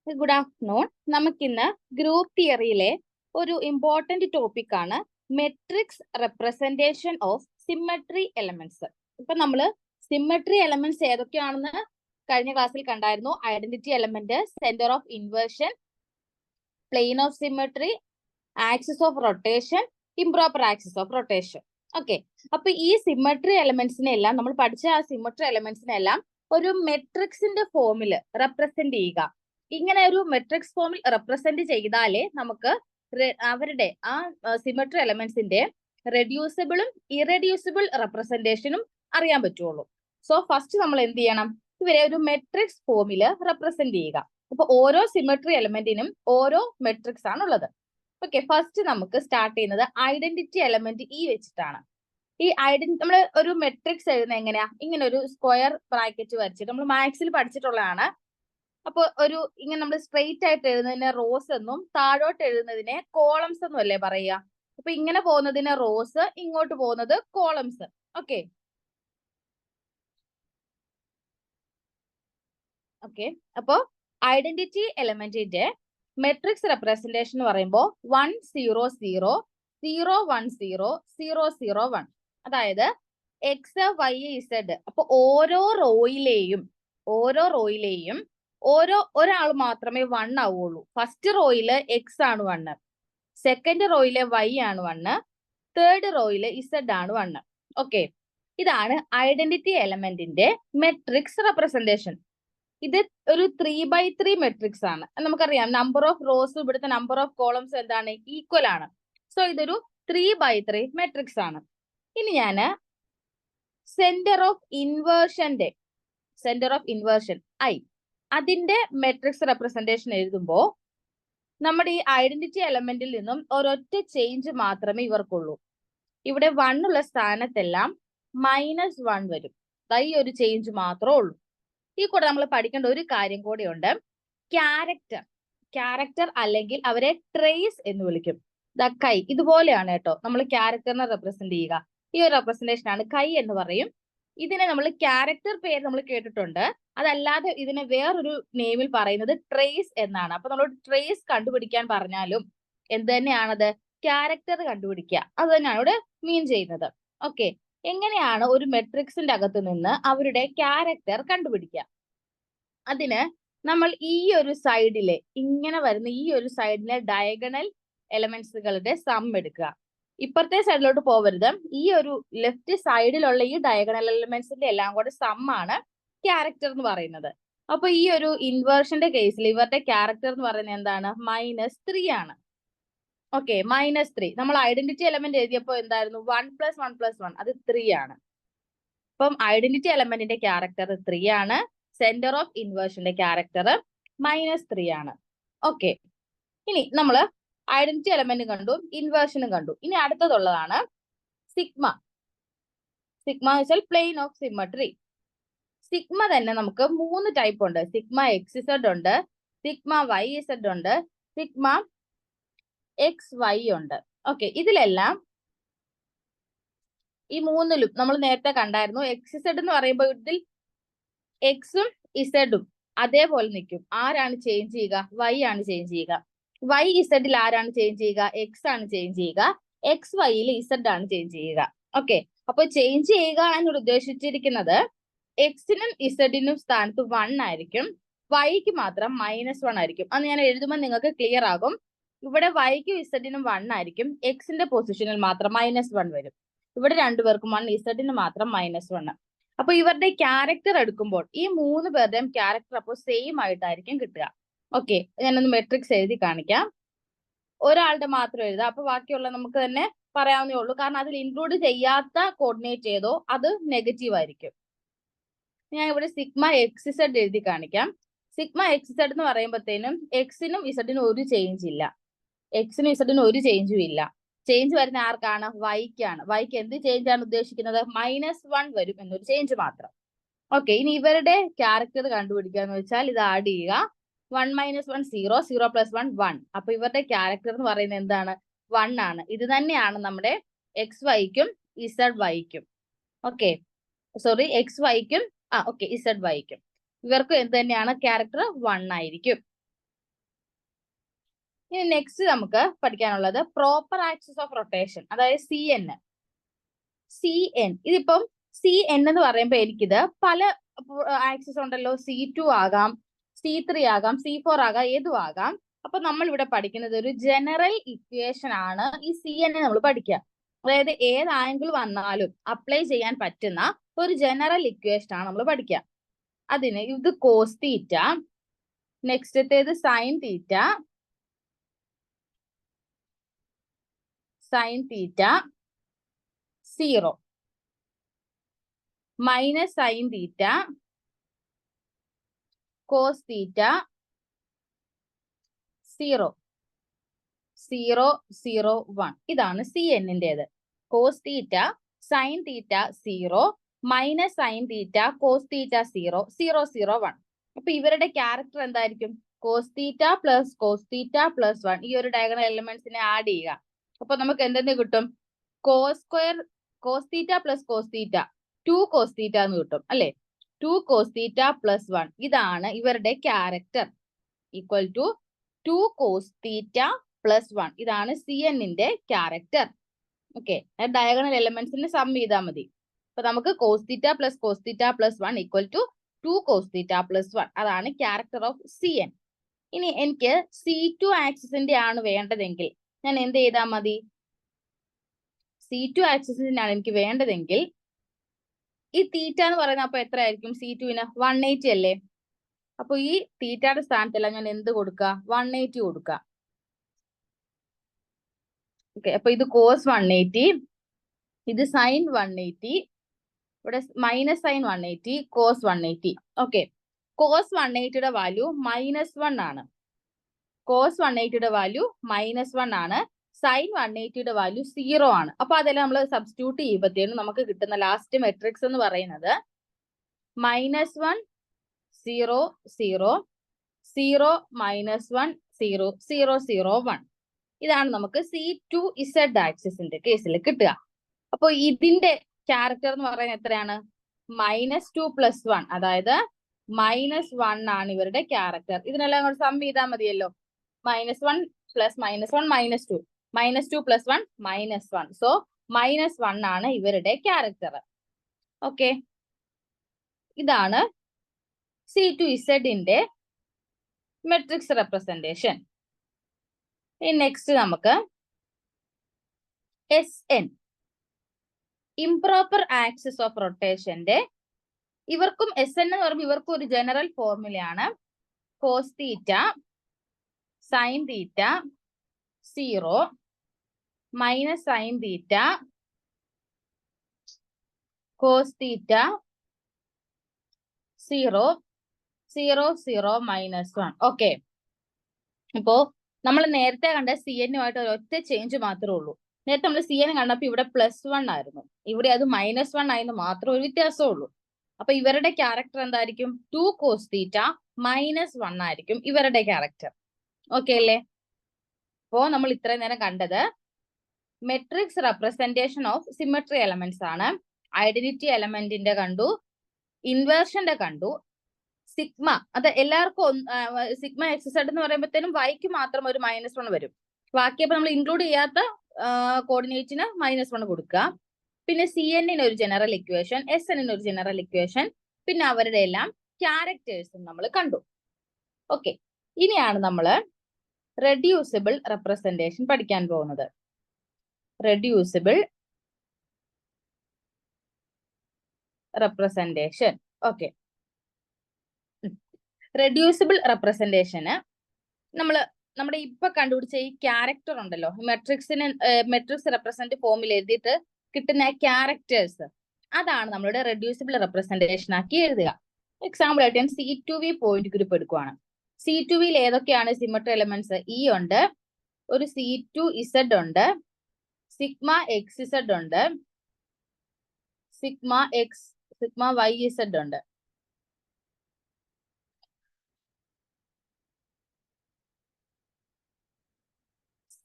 Good afternoon. നമുക്കിന്ന് group തിയറിയിലെ ഒരു important topic ആണ് matrix representation of symmetry elements. ഇപ്പൊ നമ്മള് സിമ്മട്രി എലമെന്റ്സ് ഏതൊക്കെയാണെന്ന് കഴിഞ്ഞ ക്ലാസ്സിൽ കണ്ടായിരുന്നു. Identity element, centre of inversion, plain of symmetry, axis of rotation, improper axis of rotation. Okay, അപ്പൊ ഈ സിമ്മട്രി എലമെന്റ്സിനെ എല്ലാം നമ്മൾ പഠിച്ച ആ സിമ്മട്രി എലമെന്റ്സിനെ എല്ലാം ഒരു മെട്രിക്സിന്റെ ഫോമിൽ റെപ്രസെന്റ് ചെയ്യുക. ഇങ്ങനെ ഒരു മെട്രിക്സ് ഫോമിൽ റെപ്രസെന്റ് ചെയ്താലേ നമുക്ക് അവരുടെ ആ സിമ്മട്രി എലമെന്റ്സിന്റെ റെഡ്യൂസിബിളും ഇറെഡ്യൂസിബിൾ റെപ്രസെന്റേഷനും അറിയാൻ പറ്റുള്ളൂ. സോ ഫസ്റ്റ് നമ്മൾ എന്ത് ചെയ്യണം? ഇവരെ ഒരു മെട്രിക്സ് ഫോമിൽ റെപ്രസെന്റ് ചെയ്യുക. അപ്പൊ ഓരോ സിമ്മട്രി എലമെന്റിനും ഓരോ മെട്രിക്സ് ആണ് ഉള്ളത്. ഓക്കെ, ഫസ്റ്റ് നമുക്ക് സ്റ്റാർട്ട് ചെയ്യുന്നത് ഐഡന്റിറ്റി എലമെന്റ് ഇ വെച്ചിട്ടാണ്. ഈ നമ്മൾ ഒരു മെട്രിക്സ് എഴുതുന്നത് എങ്ങനെയാ? ഇങ്ങനെ ഒരു സ്ക്വയർ ബ്രാക്കറ്റ് വരച്ചിട്ട് നമ്മൾ മാത്സിൽ പഠിച്ചിട്ടുള്ളതാണ്. അപ്പൊ ഒരു ഇങ്ങനെ നമ്മൾ സ്ട്രെയിറ്റ് ആയിട്ട് എഴുതുന്നതിനെ റോസ് എന്നും താഴോട്ട് എഴുതുന്നതിനെ കോളംസ് എന്നും അല്ലേ പറയുക? അപ്പൊ ഇങ്ങനെ പോകുന്നതിനെ റോസ്, ഇങ്ങോട്ട് പോകുന്നത് കോളംസ്. ഓക്കെ ഓക്കെ അപ്പോ ഐഡന്റിറ്റി എലമെന്റിന്റെ മെട്രിക്സ് റെപ്രസെന്റേഷൻ എന്ന് പറയുമ്പോൾ 1 0 0 0 1 0 0 0 1, അതായത് എക്സ് വൈ ഇസഡ്. അപ്പൊ ഓരോ റോയിലെയും ഒരാൾ മാത്രമേ 1 ആവുള്ളൂ. ഫസ്റ്റ് റോയില് എക്സ് ആണ് 1, സെക്കൻഡ് റോയിലെ വൈ ആണ് 1, തേർഡ് റോയിലെ ഇസഡ് ആണ് 1. ഓക്കെ, ഇതാണ് ഐഡന്റിറ്റി എലമെന്റിന്റെ മെട്രിക്സ് റെപ്രസെന്റേഷൻ. ഇത് ഒരു 3x3 മെട്രിക്സ് ആണ്. നമുക്കറിയാം നമ്പർ ഓഫ് റോസ് ഇവിടുത്തെ നമ്പർ ഓഫ് കോളംസ് എന്താണ്? ഈക്വൽ ആണ്. സോ ഇതൊരു 3x3 മെട്രിക്സ് ആണ്. ഇനി ഞാന് സെന്റർ ഓഫ് ഇൻവേർഷൻ ഐ, അതിന്റെ മെട്രിക്സ് റെപ്രസെന്റേഷൻ എഴുതുമ്പോ നമ്മുടെ ഈ ഐഡന്റിറ്റി എലമെന്റിൽ നിന്നും ഒരൊറ്റ ചേഞ്ച് മാത്രമേ ഇവർക്കുള്ളൂ. ഇവിടെ 1 ഉള്ള സ്ഥാനത്തെല്ലാം -1 വരും. ഈ ഒരു ചേഞ്ച് മാത്രമേ ഉള്ളൂ. ഈ കൂടെ നമ്മൾ പഠിക്കേണ്ട ഒരു കാര്യം കൂടെയുണ്ട്. ക്യാരക്ടർ അല്ലെങ്കിൽ അവരെ ട്രേസ് എന്ന് വിളിക്കും. കൈ ഇതുപോലെയാണ് കേട്ടോ നമ്മൾ ക്യാരക്ടറിനെ റെപ്രസെന്റ് ചെയ്യുക. ഈ ഒരു റെപ്രസെന്റേഷൻ ആണ് കൈ എന്ന് പറയും. ഇതിനെ നമ്മൾ ക്യാരക്ടർ പേര് നമ്മൾ കേട്ടിട്ടുണ്ട്. അതല്ലാതെ ഇതിനെ വേറൊരു നെയിമിൽ പറയുന്നത് ട്രേസ് എന്നാണ്. അപ്പൊ നമ്മൾ ട്രേസ് കണ്ടുപിടിക്കാൻ പറഞ്ഞാലും എന്ത് തന്നെയാണത്? ക്യാരക്ടർ കണ്ടുപിടിക്കുക, അത് തന്നെയാണ് ഇവിടെ മീൻ ചെയ്യുന്നത്. ഓക്കെ, എങ്ങനെയാണ് ഒരു മെട്രിക്സിന്റെ അകത്ത് നിന്ന് അവരുടെ ക്യാരക്ടർ കണ്ടുപിടിക്കുക? അതിന് നമ്മൾ ഈ ഒരു സൈഡിലെ ഇങ്ങനെ വരുന്ന ഈ ഒരു സൈഡിലെ ഡയഗണൽ എലമെന്റ്സുകളുടെ സം എടുക്കുക. ഇപ്പുറത്തെ സൈഡിലോട്ട് പോവരുത്. ഈ ഒരു ലെഫ്റ്റ് സൈഡിലുള്ള ഈ ഡയഗണൽ എലമെന്റ്സിന്റെ എല്ലാം കൂടെ സം ആണ് ക്യാരക്ടർ എന്ന് പറയുന്നത്. അപ്പൊ ഈ ഒരു ഇൻവേർഷന്റെ കേസിൽ ഇവരുടെ ക്യാരക്ടർ എന്ന് പറയുന്നത് എന്താണ്? -3 ആണ്. ഓക്കെ, -3. നമ്മൾ ഐഡന്റിറ്റി എലമെന്റ് എഴുതിയപ്പോ എന്തായിരുന്നു? 1 + 1 + 1, അത് 3 ആണ്. അപ്പം ഐഡന്റിറ്റി എലമെന്റിന്റെ ക്യാരക്ടർ 3 ആണ്. സെന്റർ ഓഫ് ഇൻവേർഷന്റെ ക്യാരക്ടർ -3 ആണ്. ഓക്കെ, ഇനി നമ്മള് ഐഡന്റിറ്റി എലമെന്റ് കണ്ടു, ഇൻവേർഷനും കണ്ടു. ഇനി അടുത്തതുള്ളതാണ് സിഗ്മ. സിഗ്മ വെച്ചാൽ പ്ലെയിൻ ഓഫ് സിമ്മട്രി. സിഗ്മ തന്നെ നമുക്ക് 3 ടൈപ്പ് ഉണ്ട്. സിഗ്മ XZ ഉണ്ട്, സിഗ്മ YZ ഉണ്ട്, സിഗ്മ XY ഉണ്ട്. ഓക്കെ, ഇതിലെല്ലാം ഈ മൂന്നിലും നമ്മൾ നേരത്തെ കണ്ടായിരുന്നു. XZ എന്ന് പറയുമ്പോൾ ഇതിൽ എക്സും ഇസഡും അതേപോലെ നിൽക്കും. ആരാണ് ചേഞ്ച് ചെയ്യുക? Y ആണ് ചേഞ്ച് ചെയ്യുക. YZ ആരാണ് ചേഞ്ച് ചെയ്യുക? എക്സ് ആണ് ചേഞ്ച് ചെയ്യുക. XYയിൽ ഇസഡ് ആണ് ചേഞ്ച് ചെയ്യുക. ഓക്കെ, അപ്പൊ ചേഞ്ച് ചെയ്യുക എന്നോട് ഉദ്ദേശിച്ചിരിക്കുന്നത് എക്സിനും ഇസഡിനും സ്ഥാനത്ത് 1 ആയിരിക്കും, വൈക്ക് മാത്രം -1 ആയിരിക്കും. അന്ന് ഞാൻ എഴുതുമ്പോൾ നിങ്ങൾക്ക് ക്ലിയർ ആകും. ഇവിടെ വൈക്കും ഇസഡിനും 1 ആയിരിക്കും, എക്സിന്റെ പൊസിഷനിൽ മാത്രം -1 വരും. ഇവിടെ രണ്ടുപേർക്കും 1, ഇസഡിന് മാത്രം -1. അപ്പൊ ഇവരുടെ ക്യാരക്ടർ എടുക്കുമ്പോൾ ഈ 3 പേരുടെയും ക്യാരക്ടർ അപ്പോൾ സെയിം ആയിട്ടായിരിക്കും കിട്ടുക. ഓക്കെ, ഞാനൊന്ന് മെട്രിക്സ് എഴുതി കാണിക്കാം. ഒരാളുടെ മാത്രം എഴുതാം, അപ്പൊ ബാക്കിയുള്ള നമുക്ക് തന്നെ പറയാവുന്നേ ഉള്ളൂ. കാരണം അതിൽ ഇൻക്ലൂഡ് ചെയ്യാത്ത കോർഡിനേറ്റ് ചെയ്തോ അത് നെഗറ്റീവ് ആയിരിക്കും. ഞാൻ ഇവിടെ സിഗ്മ XZ എഴുതി കാണിക്കാം. സിഗ്മ XZ എന്ന് പറയുമ്പോഴത്തേനും എക്സിനും ഇസഡിനും ഒരു ചേഞ്ച് ഇല്ല, എക്സിനും ഇസഡിനും ഒരു ചേഞ്ചും ഇല്ല. ചേഞ്ച് വരുന്ന ആർക്കാണ്? വൈക്കാണ്. വൈക്ക് എന്ത് ചേഞ്ച് ആണ് ഉദ്ദേശിക്കുന്നത്? -1 വരും എന്നൊരു ചേഞ്ച് മാത്രം. ഓക്കെ, ഇനി ഇവരുടെ ക്യാരക്ടർ കണ്ടുപിടിക്കുക എന്ന് വെച്ചാൽ ഇത് ആഡ് ചെയ്യുക. 1 - 1 0, 0 + 1 1. അപ്പൊ ഇവരുടെ ക്യാരക്ടർ എന്ന് പറയുന്നത് എന്താണ്? 1 ആണ്. ഇത് തന്നെയാണ് നമ്മുടെ XYക്കും ZYക്കും. ഓക്കെ, സോറി, XYക്കും ഓക്കെ ZYക്കും ഇവർക്കും എന്ത് തന്നെയാണ്? ക്യാരക്ടർ 1 ആയിരിക്കും. ഇനി നെക്സ്റ്റ് നമുക്ക് പഠിക്കാനുള്ളത് പ്രോപ്പർ ആക്സിസ് ഓഫ് റൊട്ടേഷൻ, അതായത് CN. ഇതിപ്പം CN എന്ന് പറയുമ്പോൾ എനിക്കിത് പല ആക്സിസ് ഉണ്ടല്ലോ, C2 ആകാം, C3 ആകാം, C4 ആകാം, ഏതും ആകാം. അപ്പൊ നമ്മൾ ഇവിടെ പഠിക്കുന്നത് ഒരു ജനറൽ ഇക്വേഷൻ ആണ്. ഈ CN നമ്മൾ പഠിക്കുക, അതായത് ഏത് ആംഗിൾ വന്നാലും അപ്ലൈ ചെയ്യാൻ പറ്റുന്ന ഒരു ജനറൽ ഇക്വേഷൻ ആണ് നമ്മൾ പഠിക്കുക. അതിന് ഇത് കോസ് തീറ്റ, നെക്സ്റ്റത്തേത് sine theta, sine theta 0 minus sine theta cos theta 0 0 0 1. ഇതാണ് CN-ന്റേത്. Cos theta sine theta 0 minus sine theta cos theta 0 0 0 1. അപ്പൊ ഇവരുടെ ക്യാരക്ടർ എന്തായിരിക്കും? Cos theta plus 1. ഈ ഒരു ഡയഗണൽ എലിമെന്റ്സിനെ ആഡ് ചെയ്യുക. അപ്പൊ നമുക്ക് എന്തെന്ന് കിട്ടും? Cos square cos theta plus cos theta 2 cos theta എന്ന് കിട്ടും അല്ലെ? 2 കോസ് തീറ്റ പ്ലസ് 1. ഇതാണ് ഇവരുടെ character, equal to 2 cos theta plus 1. ഇതാണ് CN-ന്റെ ക്യാരക്ടർ. ഓക്കെ, ഡയഗണൽ എലിമെന്റ്സിന് സം ചെയ്താൽ മതി. അപ്പൊ നമുക്ക് cos theta plus 1 equal to 2 cos theta plus 1. അതാണ് ക്യാരക്ടർ ഓഫ് CN. ഇനി എനിക്ക് C2 ആക്സിസിന്റെ ആണ് വേണ്ടതെങ്കിൽ ഞാൻ എന്ത് ചെയ്താൽ മതി? C2 ആക്സിസിനാണ് എനിക്ക് വേണ്ടതെങ്കിൽ ഈ തീറ്റ എന്ന് പറയുന്നത് അപ്പൊ എത്ര ആയിരിക്കും? C2-ന് 180 അല്ലേ? അപ്പൊ ഈ തീറ്റയുടെ സ്ഥാനത്തല്ല ഞാൻ എന്ത് കൊടുക്കുക? 180 കൊടുക്കുക. ഓക്കെ, അപ്പൊ ഇത് കോസ് 180, ഇത് സൈൻ 180, ഇവിടെ minus sine 180, cos 180. Okay, cos 180യുടെ വാല്യൂ -1 ആണ്, കോസ് 180യുടെ വാല്യൂ -1 ആണ്, സൈൻ 180യുടെ വാല്യൂ 0 ആണ്. അപ്പൊ അതെല്ലാം നമ്മൾ സബ്സ്റ്റിറ്റ്യൂട്ട് ചെയ്യുമ്പോഴത്തേനും നമുക്ക് കിട്ടുന്ന ലാസ്റ്റ് മെട്രിക്സ് എന്ന് പറയുന്നത് -1 0 0 0 -1 0 0 0 1. ഇതാണ് നമുക്ക് C2Z ആക്സിസിന്റെ കേസിൽ കിട്ടുക. അപ്പൊ ഇതിന്റെ ക്യാരക്ടർ എന്ന് പറയുന്നത് എത്രയാണ്? -2 + 1, അതായത് -1 ആണ് ഇവരുടെ ക്യാരക്ടർ. ഇതിനെല്ലാം കൂടെ സം ചെയ്താൽ മതിയല്ലോ. -1 + -1 -2, -2 + 1 -1. സോ -1 ആണ് ഇവരുടെ ക്യാരക്ടർ. ഓക്കെ, ഇതാണ് C2Z-ന്റെ മെട്രിക്സ് റെപ്രസെന്റേഷൻ. നെക്സ്റ്റ് നമുക്ക് SN, ഇംപ്രോപ്പർ ആക്സിസ് ഓഫ് റൊട്ടേഷന്റെ, ഇവർക്കും SN എന്ന് പറയുമ്പോൾ ഇവർക്കും ഒരു ജനറൽ ഫോർമുലയാണ്. Cos theta sine theta 0 minus sine theta cos theta 0 0 0 -1. Okay, അപ്പോ നമ്മൾ നേരത്തെ കണ്ട CN-നുമായിട്ട് ഒരൊറ്റ ചേഞ്ച് മാത്രമേ ഉള്ളൂ. നേരത്തെ നമ്മൾ CN കണ്ടപ്പോൾ ഇവിടെ +1 ആയിരുന്നു, ഇവിടെ അത് -1 ആയെന്ന് മാത്രം ഒരു വ്യത്യാസമേ ഉള്ളൂ. അപ്പൊ ഇവരുടെ ക്യാരക്ടർ എന്തായിരിക്കും? 2 കോസ് തീറ്റ -1 ആയിരിക്കും ഇവരുടെ ക്യാരക്ടർ. ഓക്കെ അല്ലേ? അപ്പോ നമ്മൾ ഇത്രയും നേരം കണ്ടത് matrix representation of symmetry elements ആണ്. ഐഡന്റിറ്റി എലമെന്റിന്റെ കണ്ടു, ഇൻവേർഷന്റെ കണ്ടു, സിഗ്മ, അത് എല്ലാവർക്കും സിഗ്മ XZ എന്ന് പറയുമ്പോഴത്തേനും Yക്ക് മാത്രം ഒരു -1 വരും. ബാക്കി അപ്പൊ നമ്മൾ ഇൻക്ലൂഡ് ചെയ്യാത്ത കോർഡിനേറ്റിന് -1 കൊടുക്കുക. പിന്നെ CN-ന് ഒരു ജനറൽ ഇക്വേഷൻ, SN-ന് ഒരു ജനറൽ ഇക്വേഷൻ, പിന്നെ അവരുടെ എല്ലാം ക്യാരക്ടേഴ്സും നമ്മൾ കണ്ടു. ഓക്കെ, ഇനിയാണ് നമ്മൾ റെഡ്യൂസിബിൾ റെപ്രസെന്റേഷൻ പഠിക്കാൻ പോകുന്നത്. Reducible representation. ഓക്കെ, റെഡ്യൂസിബിൾ റെപ്രസെന്റേഷന് നമ്മുടെ ഇപ്പൊ കണ്ടുപിടിച്ച ഈ ക്യാരക്ടർ ഉണ്ടല്ലോ, മെട്രിക്സ് റെപ്രസെന്റ് ഫോമിൽ എഴുതിയിട്ട് കിട്ടുന്ന ക്യാരക്ടേഴ്സ്, അതാണ് നമ്മളുടെ റെഡ്യൂസിബിൾ റെപ്രസെന്റേഷൻ ആക്കി എഴുതുക. എക്സാമ്പിൾ ആയിട്ട് ഞാൻ C2V പോയിന്റ് ഗ്രൂപ്പ് എടുക്കുവാണ്. C2Vയിൽ ഏതൊക്കെയാണ് സിമെട്രി എലമെന്റ്സ്? E ഉണ്ട്, ഒരു C2Z ഉണ്ട്, സിഗ്മ XZ ഉണ്ട്, സിഗ്മ YZ ഉണ്ട്.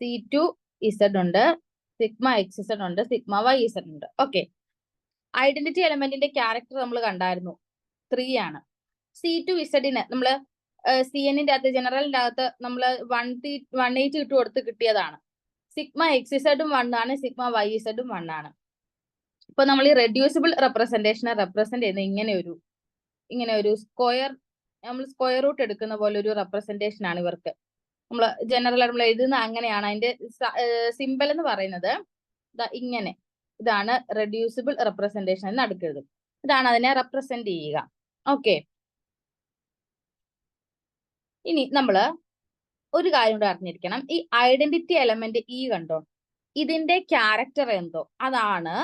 C2Z ഉണ്ട്, സിഗ്മ XZ ഉണ്ട്, സിഗ്മ YZ ഉണ്ട്. ഓക്കെ, ഐഡന്റിറ്റി എലമെന്റിന്റെ ക്യാരക്ടർ നമ്മൾ കണ്ടായിരുന്നു, 3 ആണ്. C2Z-ന് നമ്മൾ CNന്റെ അകത്ത് ജനറലിന്റെ അകത്ത് നമ്മൾ 180 ഇട്ട് കൊടുത്ത് കിട്ടിയതാണ്. സിഗ്മ XZ 1 ആണ്, സിഗ്മ YZ 1 ആണ്. ഇപ്പൊ നമ്മൾ ഈ റെഡ്യൂസിബിൾ റെപ്രസെന്റേഷനെ റെപ്രസെന്റ് ചെയ്യുന്ന ഇങ്ങനെ ഒരു സ്ക്വയർ, നമ്മൾ സ്ക്വയർ റൂട്ട് എടുക്കുന്ന പോലെ ഒരു റെപ്രസെന്റേഷൻ ആണ് ഇവർക്ക്. നമ്മൾ ജനറൽ നമ്മൾ എഴുതുന്ന അങ്ങനെയാണ്. അതിന്റെ സിമ്പൽ എന്ന് പറയുന്നത് ഇങ്ങനെ, ഇതാണ് റെഡ്യൂസിബിൾ റെപ്രസെന്റേഷൻ എന്ന് നടുക്കെഴുതും. ഇതാണ് അതിനെ റെപ്രസെന്റ് ചെയ്യുക. ഓക്കെ, ഇനി നമ്മള് ഒരു കാര്യം കൂടെ അറിഞ്ഞിരിക്കണം. ഈ ഐഡന്റിറ്റി എലമെന്റ് കണ്ടോ, ഇതിന്റെ ക്യാരക്ടർ എന്തോ അതാണ്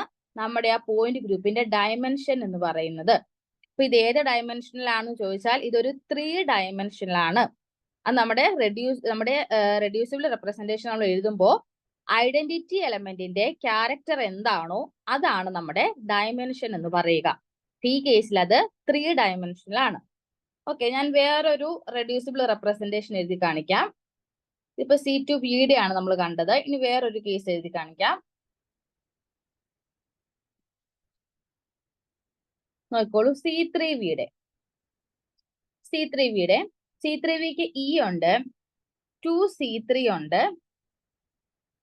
നമ്മുടെ ആ പോയിന്റ് ഗ്രൂപ്പിന്റെ ഡയമെൻഷൻ എന്ന് പറയുന്നത്. അപ്പൊ ഇത് ഏത് ഡയമെൻഷനിലാണെന്ന് ചോദിച്ചാൽ ഇതൊരു 3 ഡയമെൻഷനിലാണ്. അത് നമ്മുടെ റെഡ്യൂസിബിൾ റെപ്രസെന്റേഷൻ നമ്മൾ എഴുതുമ്പോൾ ഐഡന്റിറ്റി എലമെന്റിന്റെ ക്യാരക്ടർ എന്താണോ അതാണ് നമ്മുടെ ഡയമെൻഷൻ എന്ന് പറയുക. ഈ കേസിൽ അത് 3 ഡയമെൻഷനിലാണ്. ഓക്കെ, ഞാൻ വേറൊരു റെഡ്യൂസിബിൾ റെപ്രസെന്റേഷൻ എഴുതി കാണിക്കാം. ഇപ്പൊ C2V ആണ് നമ്മൾ കണ്ടത്. ഇനി വേറൊരു കേസ് എഴുതി കാണിക്കാം. നോക്കിക്കോളൂ, C3Vക്ക് ഉണ്ട്, 2C3 ഉണ്ട്,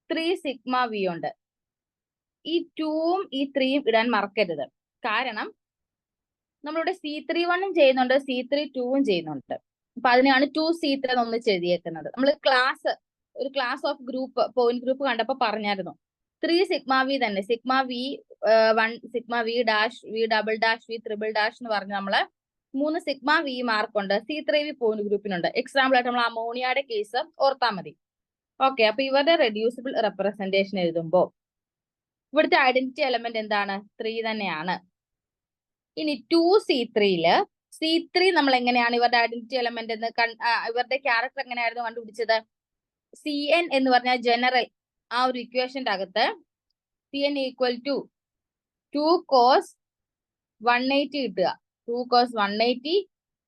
3 സിഗ്മ V ഉണ്ട്. ഈ 2ഉം ഈ 3ഉം ഇടാൻ മറക്കരുത്. കാരണം നമ്മളിവിടെ C31 ചെയ്യുന്നുണ്ട്, C32 ചെയ്യുന്നുണ്ട്. അപ്പൊ അതിനാണ് 2C3 ഒന്നിച്ച് എഴുതിയേക്കുന്നത്. നമ്മൾ ഒരു class of group, point group കണ്ടപ്പോ പറഞ്ഞായിരുന്നു 3 സിഗ്മ V തന്നെ, sigma V1, sigma V dash, V double dash, V triple dash എന്ന് പറഞ്ഞ് നമ്മള് 3 സിഗ്മ V മാർക്കുണ്ട് C3V പോയിന്റ് ഗ്രൂപ്പിനുണ്ട്. എക്സാമ്പിൾ ആയിട്ട് നമ്മൾ അമോണിയയുടെ കേസ് ഓർത്താൽ മതി. ഓക്കെ, അപ്പൊ ഇവരുടെ റെഡ്യൂസിബിൾ റെപ്രസെന്റേഷൻ എഴുതുമ്പോൾ ഇവിടുത്തെ ഐഡന്റിറ്റി എലമെന്റ് എന്താണ്? 3 തന്നെയാണ്. ഇനി 2C3 C3 നമ്മൾ എങ്ങനെയാണ് ഇവരുടെ ഐഡന്റിറ്റി എലമെന്റ് എന്ന് ഇവരുടെ ക്യാരക്ടർ എങ്ങനെയായിരുന്നു കണ്ടുപിടിച്ചത്? CN എന്ന് പറഞ്ഞാൽ ജനറൽ ആ ഒരു ഇക്വേഷന്റെ അകത്ത് CN ഈക്വൽ ടു 2 cos 180 കിട്ടുക. 2 cos 180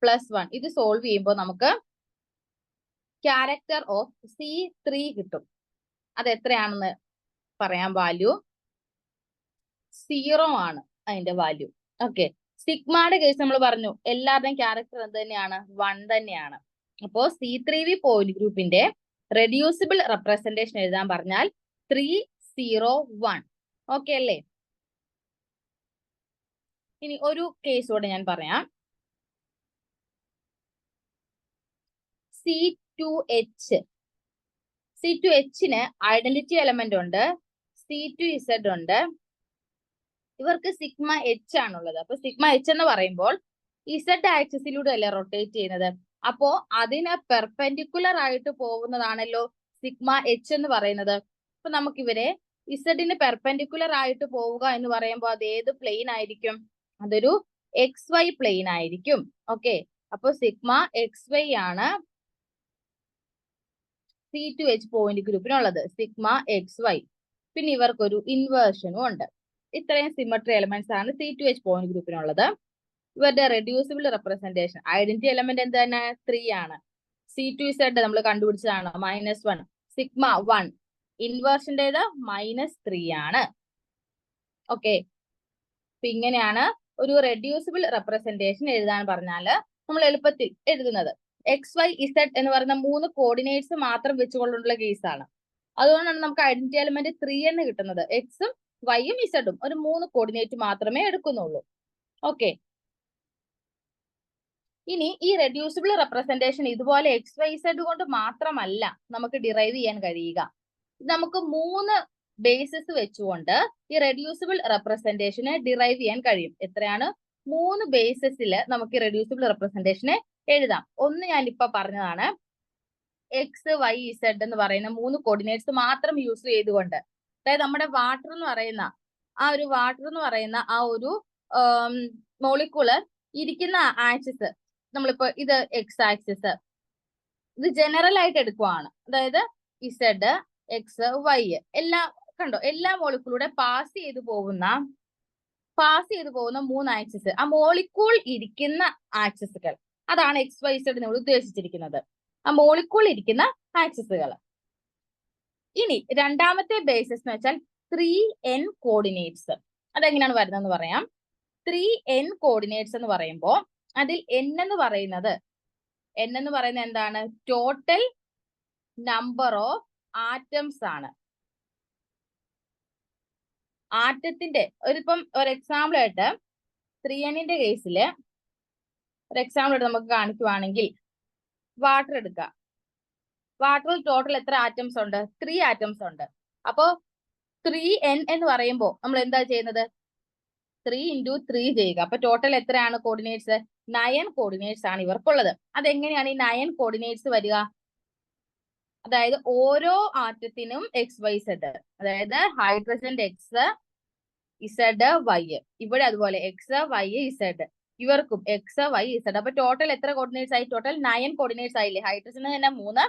പ്ലസ് 1. ഇത് സോൾവ് ചെയ്യുമ്പോൾ നമുക്ക് ക്യാരക്ടർ ഓഫ് C3 കിട്ടും. അത് എത്രയാണെന്ന് പറയാം. വാല്യൂ 0 ആണ് അതിന്റെ വാല്യൂ. ഓക്കെ, സിഗ്മയുടെ കേസ് നമ്മൾ പറഞ്ഞു എല്ലാവരുടെയും ക്യാരക്ടർ എന്ത് തന്നെയാണ്? 1 തന്നെയാണ്. അപ്പോ C3V പോയിന്റ് ഗ്രൂപ്പിന്റെ റെഡ്യൂസിബിൾ റെപ്രസെന്റേഷൻ എഴുതാൻ പറഞ്ഞാൽ 301. ഓക്കെ അല്ലേ? ഇനി ഒരു കേസോടെ ഞാൻ പറയാം. C2H ഐഡന്റിറ്റി എലമെന്റ് ഉണ്ട്, C2Z ഉണ്ട്. ഇവർക്ക് സിഗ്മ H ആണുള്ളത്. അപ്പൊ സിഗ്മ H എന്ന് പറയുമ്പോൾ Z ആക്സിസിലൂടെ അല്ലേ റൊട്ടേറ്റ് ചെയ്യുന്നത്. അപ്പോ അതിന് പെർപെൻഡിക്കുലർ ആയിട്ട് പോകുന്നതാണല്ലോ സിഗ്മ H എന്ന് പറയുന്നത്. അപ്പൊ നമുക്കിവരെ ഇസഡിന് പെർപെൻഡിക്കുലർ ആയിട്ട് പോവുക എന്ന് പറയുമ്പോൾ അത് ഏത് പ്ലെയിൻ ആയിരിക്കും? അതൊരു XY പ്ലെയിൻ ആയിരിക്കും. ഓക്കെ, അപ്പൊ സിഗ്മ XY ആണ് C2H പോയിന്റ് ഗ്രൂപ്പിനുള്ളത്, സിഗ്മ XY. പിന്നെ ഇവർക്കൊരു ഇൻവേർഷനും ഉണ്ട്. ഇത്രയും സിമെട്രി എലമെന്റ്സ് ആണ് C2H പോയിന്റ് ഗ്രൂപ്പിനുള്ളത്. ഇവരുടെ റെഡ്യൂസിബിൾ റെപ്രസെന്റേഷൻ ഐഡന്റിറ്റി എലമെന്റ് എന്ത് തന്നെ? 3 ആണ്. C2Z നമ്മൾ കണ്ടുപിടിച്ചതാണ് -1. സിഗ്മ 1 ഇൻവേർഷൻ്റെത് -3 ആണ്. ഓക്കെ, അപ്പൊ ഇങ്ങനെയാണ് ഒരു റെഡ്യൂസിബിൾ റെപ്രസെന്റേഷൻ എഴുതാൻ പറഞ്ഞാൽ നമ്മൾ എളുപ്പത്തിൽ എഴുതുന്നത്. XYZ എന്ന് പറയുന്ന 3 കോർഡിനേറ്റ്സ് മാത്രം വെച്ചുകൊണ്ടുള്ള കേസാണ്. അതുകൊണ്ടാണ് നമുക്ക് ഐഡന്റിറ്റി എലമെന്റ് 3 എന്ന് കിട്ടുന്നത്. എക്സും വൈയും ഇസഡും ഒരു 3 കോർഡിനേറ്റ് മാത്രമേ എടുക്കുന്നുള്ളൂ. ഓക്കെ, ഇനി ഈ റെഡ്യൂസിബിൾ റെപ്രസെന്റേഷൻ ഇതുപോലെ XYZ കൊണ്ട് മാത്രമല്ല നമുക്ക് ഡിറൈവ് ചെയ്യാൻ കഴിയുക. നമുക്ക് 3 ബേസിസ് വെച്ചുകൊണ്ട് ഈ റെഡ്യൂസിബിൾ റെപ്രസെന്റേഷനെ ഡിറൈവ് ചെയ്യാൻ കഴിയും. എത്രയാണ്? 3 ബേസിസിൽ നമുക്ക് റെഡ്യൂസിബിൾ റെപ്രസെന്റേഷനെ എഴുതാം. ഒന്ന് ഞാനിപ്പോ പറഞ്ഞതാണ്, XYZ എന്ന് പറയുന്ന 3 കോർഡിനേറ്റ്സ് മാത്രം യൂസ് ചെയ്തുകൊണ്ട്. അതായത് നമ്മുടെ വാട്ടർ എന്ന് പറയുന്ന ആ ഒരു മോളിക്കുലർ ഇരിക്കുന്ന ആക്സിസ്, നമ്മളിപ്പോ ഇത് X ആക്സിസ്, ഇത് ജനറൽ ആയിട്ട് എടുക്കുവാണ്. അതായത് Z, X, Y എല്ലാം കണ്ടോ, എല്ലാ മോളിക്കൂളിലൂടെ പാസ് ചെയ്തു പോകുന്ന 3 ആക്സിസ്, ആ മോളിക്കൂൾ ഇരിക്കുന്ന ആക്സിസുകൾ, അതാണ് XYZ നമ്മൾ ഉദ്ദേശിച്ചിരിക്കുന്നത്, ആ മോളിക്കൂൾ ഇരിക്കുന്ന ആക്സിസുകൾ. ഇനി രണ്ടാമത്തെ ബേസിസ് എന്ന് വെച്ചാൽ 3n കോർഡിനേറ്റ്സ്. അതെങ്ങനെയാണ് വരുന്നതെന്ന് പറയാം. 3n കോർഡിനേറ്റ്സ് എന്ന് പറയുമ്പോൾ അതിൽ n എന്ന് പറയുന്നത് N എന്ന് പറയുന്നത് എന്താണ്? ടോട്ടൽ നമ്പർ ഓഫ് ആറ്റംസ് ആണ്. ആറ്റത്തിന്റെ ഇപ്പം ഒരു എക്സാമ്പിൾ ആയിട്ട് 3Nന്റെ കേസിൽ ഒരു എക്സാമ്പിൾ ആയിട്ട് നമുക്ക് കാണിക്കുവാണെങ്കിൽ വാട്ടർ എടുക്കുക. വാട്ടറിൽ ടോട്ടൽ എത്ര ആറ്റംസ് ഉണ്ട്? 3 ആറ്റംസ് ഉണ്ട്. അപ്പോ 3N എന്ന് പറയുമ്പോൾ നമ്മൾ എന്താ ചെയ്യുന്നത്? 3 × 3 ചെയ്യുക. അപ്പൊ ടോട്ടൽ എത്രയാണ് കോർഡിനേറ്റ്സ്? 9 കോർഡിനേറ്റ്സ് ആണ് ഇവർക്കുള്ളത്. അതെങ്ങനെയാണ് ഈ 9 കോർഡിനേറ്റ്സ് വരിക? അതായത് ഓരോ ആറ്റത്തിനും XYZ, അതായത് ഹൈഡ്രജന്റെ X, Z, Y, ഇവിടെ അതുപോലെ X, Y, Z, ഇവർക്കും X, Y, Z. അപ്പൊ ടോട്ടൽ എത്ര കോർഡിനേറ്റ്സ് ആയി? ടോട്ടൽ 9 കോർഡിനേറ്റ്സ് ആയില്ലേ? ഹൈഡ്രജന് തന്നെ 3,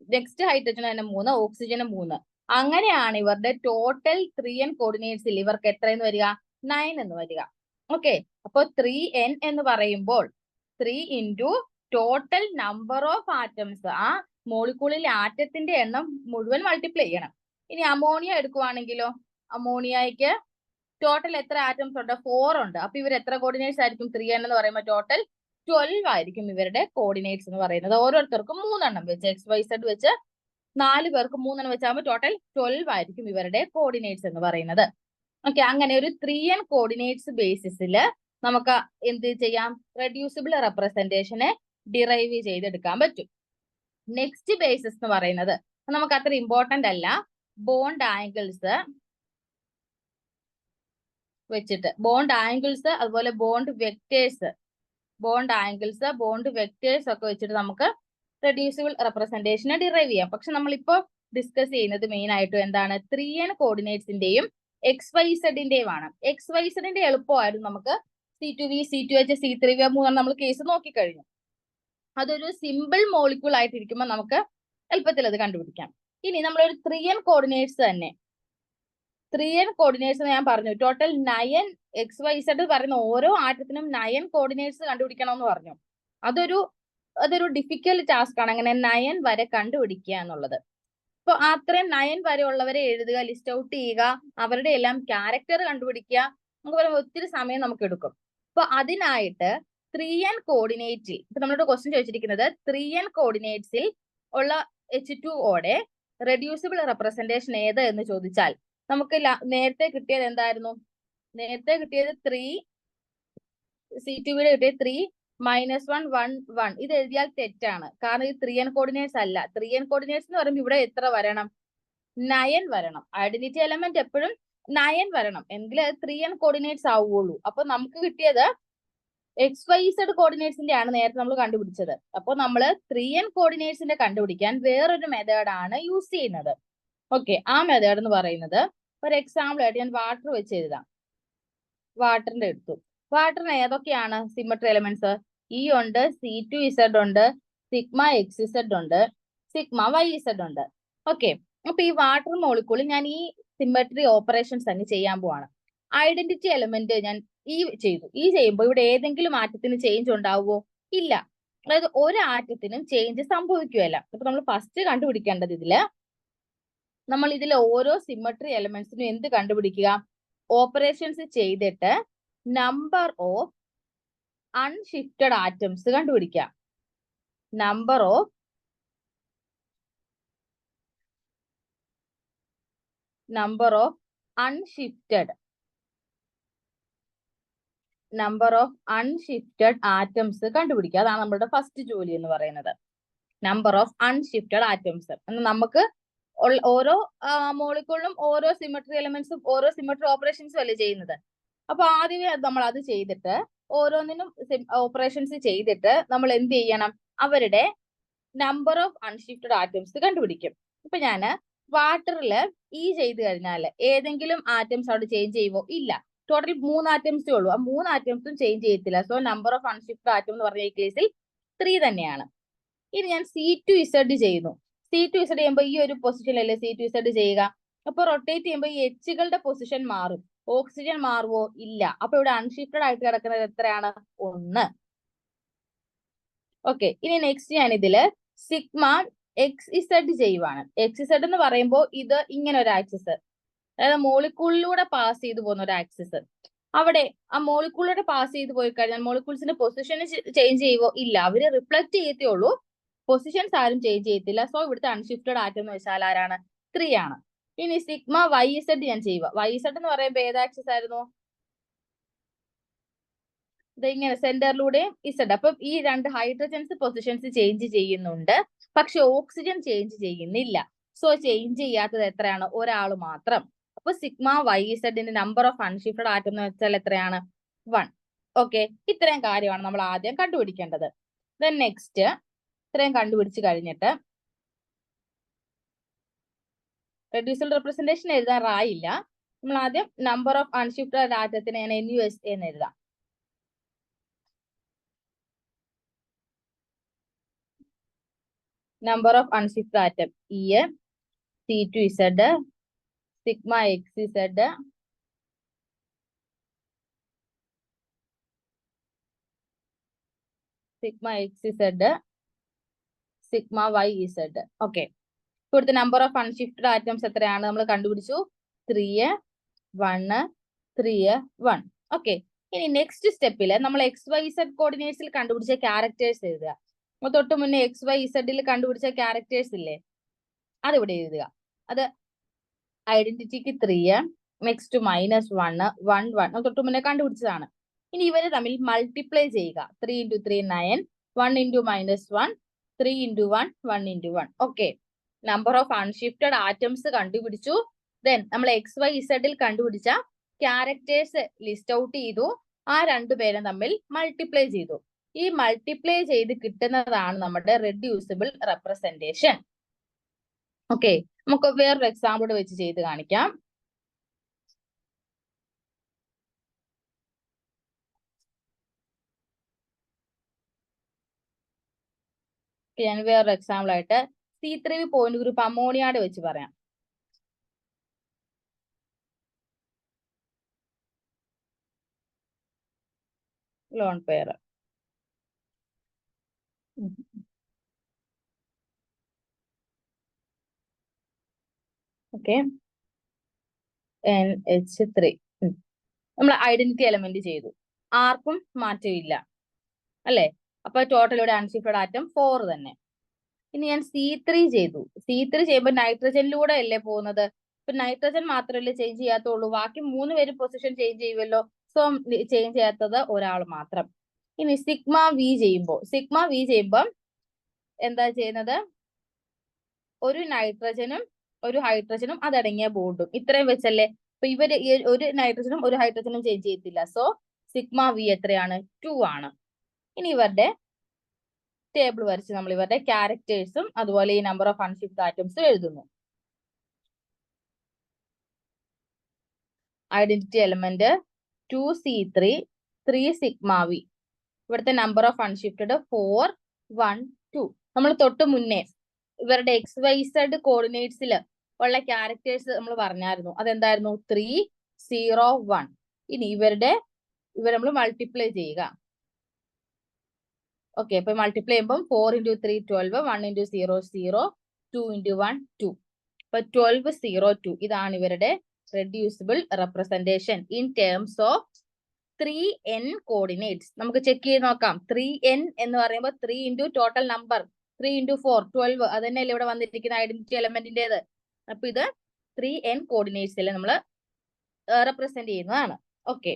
നെക്സ്റ്റ് ഹൈഡ്രജന് തന്നെ 3, ഓക്സിജന് 3. അങ്ങനെയാണ് ഇവരുടെ ടോട്ടൽ 3N കോർഡിനേറ്റ്സിൽ ഇവർക്ക് എത്രയെന്ന് വരിക? 9 എന്ന് വരിക. ഓക്കെ, അപ്പൊ 3N എന്ന് പറയുമ്പോൾ 3 × ടോട്ടൽ നമ്പർ ഓഫ് ആറ്റംസ്, ആ മോളിക്കൂളിലെ ആറ്റത്തിന്റെ എണ്ണം മുഴുവൻ മൾട്ടിപ്ലൈ ചെയ്യണം. ഇനി അമോണിയ എടുക്കുവാണെങ്കിലോ, അമോണിയയ്ക്ക് ടോട്ടൽ എത്ര ആറ്റംസ് ഉണ്ട്? 4 ഉണ്ട്. അപ്പൊ ഇവർ എത്ര കോർഡിനേറ്റ്സ് ആയിരിക്കും? 3N എന്ന് പറയുമ്പോൾ ടോട്ടൽ 12 ആയിരിക്കും ഇവരുടെ കോർഡിനേറ്റ്സ് എന്ന് പറയുന്നത്. ഓരോരുത്തർക്കും 3 എണ്ണം വെച്ച്, XYZ വെച്ച് 4 പേർക്ക് 3 എണ്ണം വെച്ചാകുമ്പോൾ ടോട്ടൽ 12 ആയിരിക്കും ഇവരുടെ കോർഡിനേറ്റ്സ് എന്ന് പറയുന്നത്. ഓക്കെ, അങ്ങനെ ഒരു 3N കോർഡിനേറ്റ്സ് ബേസിസിൽ നമുക്ക് എന്ത് ചെയ്യാം? റെഡ്യൂസിബിൾ റെപ്രസെന്റേഷനെ ഡിറൈവ് ചെയ്തെടുക്കാൻ പറ്റും. നെക്സ്റ്റ് ബേസിസ് എന്ന് പറയുന്നത് നമുക്ക് അത്ര ഇമ്പോർട്ടന്റ് അല്ല. ബോണ്ട് ആംഗിൾസ് വെച്ചിട്ട്, ബോണ്ട് ആംഗിൾസ് അതുപോലെ bond vectors, bond angles, bond vectors ഒക്കെ വെച്ചിട്ട് നമുക്ക് റെഡ്യൂസിബിൾ റെപ്രസെന്റേഷനെ ഡിറൈവ് ചെയ്യാം. പക്ഷെ നമ്മളിപ്പോ ഡിസ്കസ് ചെയ്യുന്നത് മെയിൻ ആയിട്ടും എന്താണ്? 3N കോർഡിനേറ്റ്സിന്റെയും XYZന്റെയും ആണ്. XYZന്റെ എളുപ്പമായിരുന്നു. നമുക്ക് C2V, C2H, C3V 3 നമ്മൾ കേസ് നോക്കിക്കഴിഞ്ഞു. അതൊരു സിമ്പിൾ മോളിക്യൂൾ ആയിട്ടിരിക്കുമ്പോൾ നമുക്ക് എളുപ്പത്തിൽ അത് കണ്ടുപിടിക്കാം. ഇനി നമ്മളൊരു 3N കോർഡിനേറ്റ്സ് തന്നെ, 3N കോർഡിനേറ്റ്സ് ഞാൻ പറഞ്ഞു ടോട്ടൽ 9, XYZ പറയുന്ന ഓരോ ആറ്റത്തിനും 9 കോർഡിനേറ്റ്സ് കണ്ടുപിടിക്കണം എന്ന് പറഞ്ഞു. അതൊരു ഡിഫിക്കൽട്ട് ടാസ്ക് ആണ്, അങ്ങനെ 9 വരെ കണ്ടുപിടിക്കുക എന്നുള്ളത്. അപ്പൊ അത്രയും 9 വരെ ഉള്ളവരെ എഴുതുക, ലിസ്റ്റ് ഔട്ട് ചെയ്യുക, അവരുടെ എല്ലാം ക്യാരക്ടർ കണ്ടുപിടിക്കുക. നമുക്ക് പറയുമ്പോൾ ഒത്തിരി സമയം നമുക്ക് എടുക്കും. അപ്പൊ അതിനായിട്ട് 3N കോർഡിനേറ്റിൽ, ഇപ്പൊ നമ്മളോട് ക്വസ്റ്റ്യൻ ചോദിച്ചിരിക്കുന്നത് 3N കോർഡിനേറ്റ്സിൽ ഉള്ള H2O റെഡ്യൂസിബിൾ റെപ്രസെന്റേഷൻ ഏത് എന്ന് ചോദിച്ചാൽ നമുക്ക് നേരത്തെ കിട്ടിയത് എന്തായിരുന്നു? നേരത്തെ കിട്ടിയത് 3, C2V കിട്ടിയത് 3 -1 1 1. ഇത് എഴുതിയാൽ തെറ്റാണ്, കാരണം ഇത് 3N കോർഡിനേറ്റ്സ് അല്ല. 3N കോർഡിനേറ്റ്സ് എന്ന് പറയുമ്പോൾ ഇവിടെ എത്ര വരണം? 9 വരണം. ഐഡന്റിറ്റി എലമെന്റ് എപ്പോഴും 9 വരണം, എങ്കിലേ അത് 3N കോർഡിനേറ്റ്സ് ആവുള്ളൂ. അപ്പൊ നമുക്ക് കിട്ടിയത് XYZ കോർഡിനേറ്റ്സിന്റെ ആണ് നേരത്തെ നമ്മൾ കണ്ടുപിടിച്ചത്. അപ്പോൾ നമ്മൾ 3N കോർഡിനേറ്റ്സിന്റെ കണ്ടുപിടിക്കാൻ വേറൊരു മെത്തേഡാണ് യൂസ് ചെയ്യുന്നത്. ഓക്കെ, ആ മെത്തേഡ് എന്ന് പറയുന്നത് ഒരു എക്സാമ്പിൾ ആയിട്ട് ഞാൻ വാട്ടർ വെച്ച് എഴുതാം. വാട്ടറിന്റെ എടുത്തു. വാട്ടറിന് ഏതൊക്കെയാണ് സിമെട്രി എലമെന്റ്സ്? E ഉണ്ട്, C2Z ഉണ്ട്, σXZ ഉണ്ട്, σYZ ഉണ്ട്. ഓക്കെ, അപ്പൊ ഈ വാട്ടർ മോളിക്കൂളിൽ ഞാൻ ഈ സിമെട്രി ഓപ്പറേഷൻസ് അങ്ങ് ചെയ്യാൻ പോവാണ്. ഐഡന്റിറ്റി എലമെന്റ് ഞാൻ ചെയ്തു. ചെയ്യുമ്പോൾ ഇവിടെ ഏതെങ്കിലും ആറ്റത്തിന് ചേഞ്ച് ഉണ്ടാവുമോ? ഇല്ല. അതായത് ഒരു ആറ്റത്തിനും ചേഞ്ച് സംഭവിക്കുകയല്ല. അപ്പൊ നമ്മൾ ഫസ്റ്റ് കണ്ടുപിടിക്കേണ്ടത് നമ്മൾ ഇതിലെ ഓരോ സിമെട്രി എലമെന്റ്സിനും എന്ത് കണ്ടുപിടിക്കുക? ഓപ്പറേഷൻസ് ചെയ്തിട്ട് നമ്പർ ഓഫ് അൺഷിഫ്റ്റഡ് ആറ്റംസ് കണ്ടുപിടിക്കുക. നമ്പർ ഓഫ് അൺഷിഫ്റ്റഡ് ആറ്റംസ് കണ്ടുപിടിക്കുക. അതാണ് നമ്മുടെ ഫസ്റ്റ് ജോലി എന്ന് പറയുന്നത്, നമ്പർ ഓഫ് അൺഷിഫ്റ്റഡ് ആറ്റംസ്. നമുക്ക് ഓരോ മോളിക്കൂളിലും ഓരോ സിമെട്രി എലമെന്റ്സും ഓരോ സിമെട്രി ഓപ്പറേഷൻസും അല്ലേ ചെയ്യുന്നത്. അപ്പൊ ആദ്യമേ നമ്മൾ അത് ചെയ്തിട്ട് ഓരോന്നിനും ഓപ്പറേഷൻസ് ചെയ്തിട്ട് നമ്മൾ എന്ത് ചെയ്യണം? അവരുടെ നമ്പർ ഓഫ് അൺഷിഫ്റ്റഡ് ആറ്റംസ് കണ്ടുപിടിക്കും. ഇപ്പൊ ഞാന് വാട്ടറിൽ ചെയ്ത് കഴിഞ്ഞാൽ ഏതെങ്കിലും ആറ്റംസ് അവിടെ ചേഞ്ച് ചെയ്യുമോ? ഇല്ല. ടോട്ടൽ 3 ആറ്റംസേ ഉള്ളൂ. ആ 3 ആറ്റംസും ചേഞ്ച് ചെയ്യത്തില്ല. So number of unshifted atom എന്ന് പറഞ്ഞ ഈ കേസിൽ 3 തന്നെയാണ്. ഇനി ഞാൻ C2Z ചെയ്യുന്നു. C2Z ചെയ്യുമ്പോൾ ഈ ഒരു പൊസിഷനിലല്ലേ C2Z ചെയ്യുക. അപ്പൊ റൊട്ടേറ്റ് ചെയ്യുമ്പോൾ ഈ Hകളുടെ പൊസിഷൻ മാറും. ഓക്സിജൻ മാറുമോ? ഇല്ല. അപ്പൊ ഇവിടെ അൺഷിഫ്റ്റഡ് ആയിട്ട് കിടക്കുന്നത് എത്രയാണ്? 1. ഓക്കെ, ഇനി നെക്സ്റ്റ് ഞാൻ ഇതില് σXZ ചെയ്യുവാണ്. XZ എന്ന് പറയുമ്പോൾ ഇത് ഇങ്ങനെ ഒരു ആക്സിസ്, അതായത് മോളിക്കൂളിലൂടെ പാസ് ചെയ്തു പോകുന്ന ഒരു ആക്സിസ്. അവിടെ ആ മോളിക്യൂളോടെ പാസ് ചെയ്ത് പോയി കഴിഞ്ഞാൽ മോളിക്യൂൾസിന്റെ പൊസിഷൻ ചേഞ്ച് ചെയ്യുവോ? ഇല്ല, അവര് റിഫ്ലക്ട് ചെയ്യത്തേ ഉള്ളൂ, പൊസിഷൻസ് ആരും ചേഞ്ച് ചെയ്യത്തില്ല. സോ ഇവിടുത്തെ അൺഷിഫ്റ്റഡ് ആറ്റം എന്ന് വെച്ചാൽ ആരാണ്? 3 ആണ്. ഇനി സിഗ്മ വൈ സെഡ് ഞാൻ ചെയ്യുക. വൈ സെഡ് എന്ന് പറയുമ്പോൾ ഏത് ആക്സിസ് ആയിരുന്നു? ഇത് ഇങ്ങനെ സെന്ററിലൂടെയും ഇസഡ്. അപ്പൊ ഈ രണ്ട് ഹൈഡ്രജൻസ് പൊസിഷൻസ് ചേഞ്ച് ചെയ്യുന്നുണ്ട്, പക്ഷെ ഓക്സിജൻ ചേഞ്ച് ചെയ്യുന്നില്ല. സോ ചേഞ്ച് ചെയ്യാത്തത് എത്രയാണ്? ഒരാൾ മാത്രം. അപ്പൊ സിഗ്മ വൈ സെഡിന്റെ നമ്പർ ഓഫ് അൺഷിഫ്റ്റഡ് ആറ്റം എന്ന് വെച്ചാൽ എത്രയാണ്? 1. ഓക്കെ, ഇത്രയും കാര്യമാണ് നമ്മൾ ആദ്യം കണ്ടുപിടിക്കേണ്ടത്. ദെൻ നെക്സ്റ്റ്, ഇത്രയും കണ്ടുപിടിച്ച് കഴിഞ്ഞിട്ട് റെഡ്യൂസിബിൾ റെപ്രസെന്റേഷൻ എഴുതാറായില്ല. നമ്മൾ ആദ്യം നമ്പർ ഓഫ് അൺഷിഫ്റ്റഡ് ആറ്റത്തിന് ഞാൻ NUS എന്ന് എഴുതാം. Number of unshifted atom E C2Z sigma XZ sigma XZ sigma YZ. Okay, ഇവിടുത്തെ നമ്പർ ഓഫ് അൺഷിഫ്റ്റഡ് ആറ്റംസ് എത്രയാണ് നമ്മൾ കണ്ടുപിടിച്ചു? 3 1 3 1. ഓക്കെ, ഇനി നെക്സ്റ്റ് സ്റ്റെപ്പിൽ നമ്മൾ XYZ കോർഡിനേറ്റ്സിൽ കണ്ടുപിടിച്ച ക്യാരക്ടേഴ്സ് എഴുതുക. തൊട്ട് മുന്നേ XYZ കണ്ടുപിടിച്ച ക്യാരക്ടേഴ്സ് ഇല്ലേ, അതിവിടെ എഴുതുക. അത് ഐഡന്റിറ്റിക്ക് 3, നെക്സ്റ്റ് -1 1 1 തൊട്ട് മുന്നേ കണ്ടുപിടിച്ചതാണ്. ഇനി ഇവരെ തമ്മിൽ മൾട്ടിപ്ലൈ ചെയ്യുക. 3 × 3 9, 1 × -1 3 × 1 1 × 1. Okay, number of unshifted atoms കണ്ടുപിടിച്ചു. ദെൻ നമ്മൾ XYZ കണ്ടുപിടിച്ച ക്യാരക്ടേഴ്സ് ലിസ്റ്റ് ഔട്ട് ചെയ്തു. ആ രണ്ടുപേരും തമ്മിൽ മൾട്ടിപ്ലൈ ചെയ്തു. ഈ മൾട്ടിപ്ലൈ ചെയ്ത് കിട്ടുന്നതാണ് നമ്മുടെ റെഡ്യൂസിബിൾ റെപ്രസെന്റേഷൻ. ഓക്കെ, നമുക്ക് വേറൊരു എക്സാമ്പിൾ വെച്ച് ചെയ്ത് കാണിക്കാം. ഞാൻ വേറൊരു എക്സാമ്പിൾ ആയിട്ട് C3 പോയിന്റ് ഗ്രൂപ്പ് അമോണിയാട് വെച്ച് പറയാം. Lone pair. ഓക്കെ, NH3 നമ്മൾ ഐഡന്റിറ്റി എലമെന്റ് ചെയ്തു, ആർക്കും മാറ്റമില്ല അല്ലെ. അപ്പൊ ടോട്ടൽ ഇവിടെ അൺഷിഫ്റ്റഡ് ആറ്റം 4 തന്നെ. ഇനി ഞാൻ C3 ചെയ്തു. C3 ചെയ്യുമ്പോൾ നൈട്രജനിലൂടെ അല്ലേ പോകുന്നത്. ഇപ്പൊ നൈട്രജൻ മാത്രമല്ലേ ചേഞ്ച് ചെയ്യാത്തുള്ളൂ, ബാക്കി 3 പേര് പൊസിഷൻ ചേഞ്ച് ചെയ്യുമല്ലോ. സോ ചേഞ്ച് ചെയ്യാത്തത് ഒരാൾ മാത്രം. ഇനി സിഗ്മ വി ചെയ്യുമ്പോൾ എന്താ ചെയ്യുന്നത്? ഒരു നൈട്രജനും ഒരു ഹൈഡ്രജനും അതടങ്ങിയ ബോണ്ടും ഇത്രയും വെച്ചല്ലേ. അപ്പൊ ഇവര് ഒരു നൈട്രജനും ഒരു ഹൈഡ്രജനും ചേഞ്ച് ചെയ്യത്തില്ല. സോ സിഗ്മ വി എത്രയാണ്? 2 ആണ്. ഇനി ഇവരുടെ ടേബിൾ വരച്ച് നമ്മൾ ഇവരുടെ ക്യാരക്ടേഴ്സും അതുപോലെ ഈ നമ്പർ ഓഫ് അൺഷിഫ്റ്റഡ് ആറ്റംസും എഴുതുന്നു. Identity element 2C3 3 sigma V. ഇവിടുത്തെ നമ്പർ ഓഫ് അൺഷിഫ്റ്റഡ് 4 1 2. നമ്മൾ തൊട്ട് മുന്നേ ഇവരുടെ XYZ കോർഡിനേറ്റ്സിൽ ഉള്ള ക്യാരക്ടേഴ്സ് നമ്മൾ പറഞ്ഞായിരുന്നു. അതെന്തായിരുന്നു? 3 0 1. ഇനി ഇവർ നമ്മൾ മൾട്ടിപ്ലൈ ചെയ്യുക. ഓക്കെ, അപ്പൊ മൾട്ടിപ്ലൈ ചെയ്യുമ്പോൾ 4 × 3 12, 1 × 0 0, 2 × 1 2. അപ്പൊ 12 0 2. ഇതാണ് ഇവരുടെ reducible representation in terms of 3n coordinates. നമുക്ക് ചെക്ക് ചെയ്ത് നോക്കാം. 3n എന്ന് പറയുമ്പോൾ 3 × ടോട്ടൽ നമ്പർ 3 × 4 12. അത് തന്നെയല്ലേ ഇവിടെ വന്നിരിക്കുന്ന ഐഡന്റിറ്റി എലമെന്റിന്റേത്. അപ്പൊ ഇത് 3n കോർഡിനേറ്റ്സിൽ നമ്മൾ റെപ്രസെന്റ് ചെയ്യുന്നതാണ്. ഓക്കെ,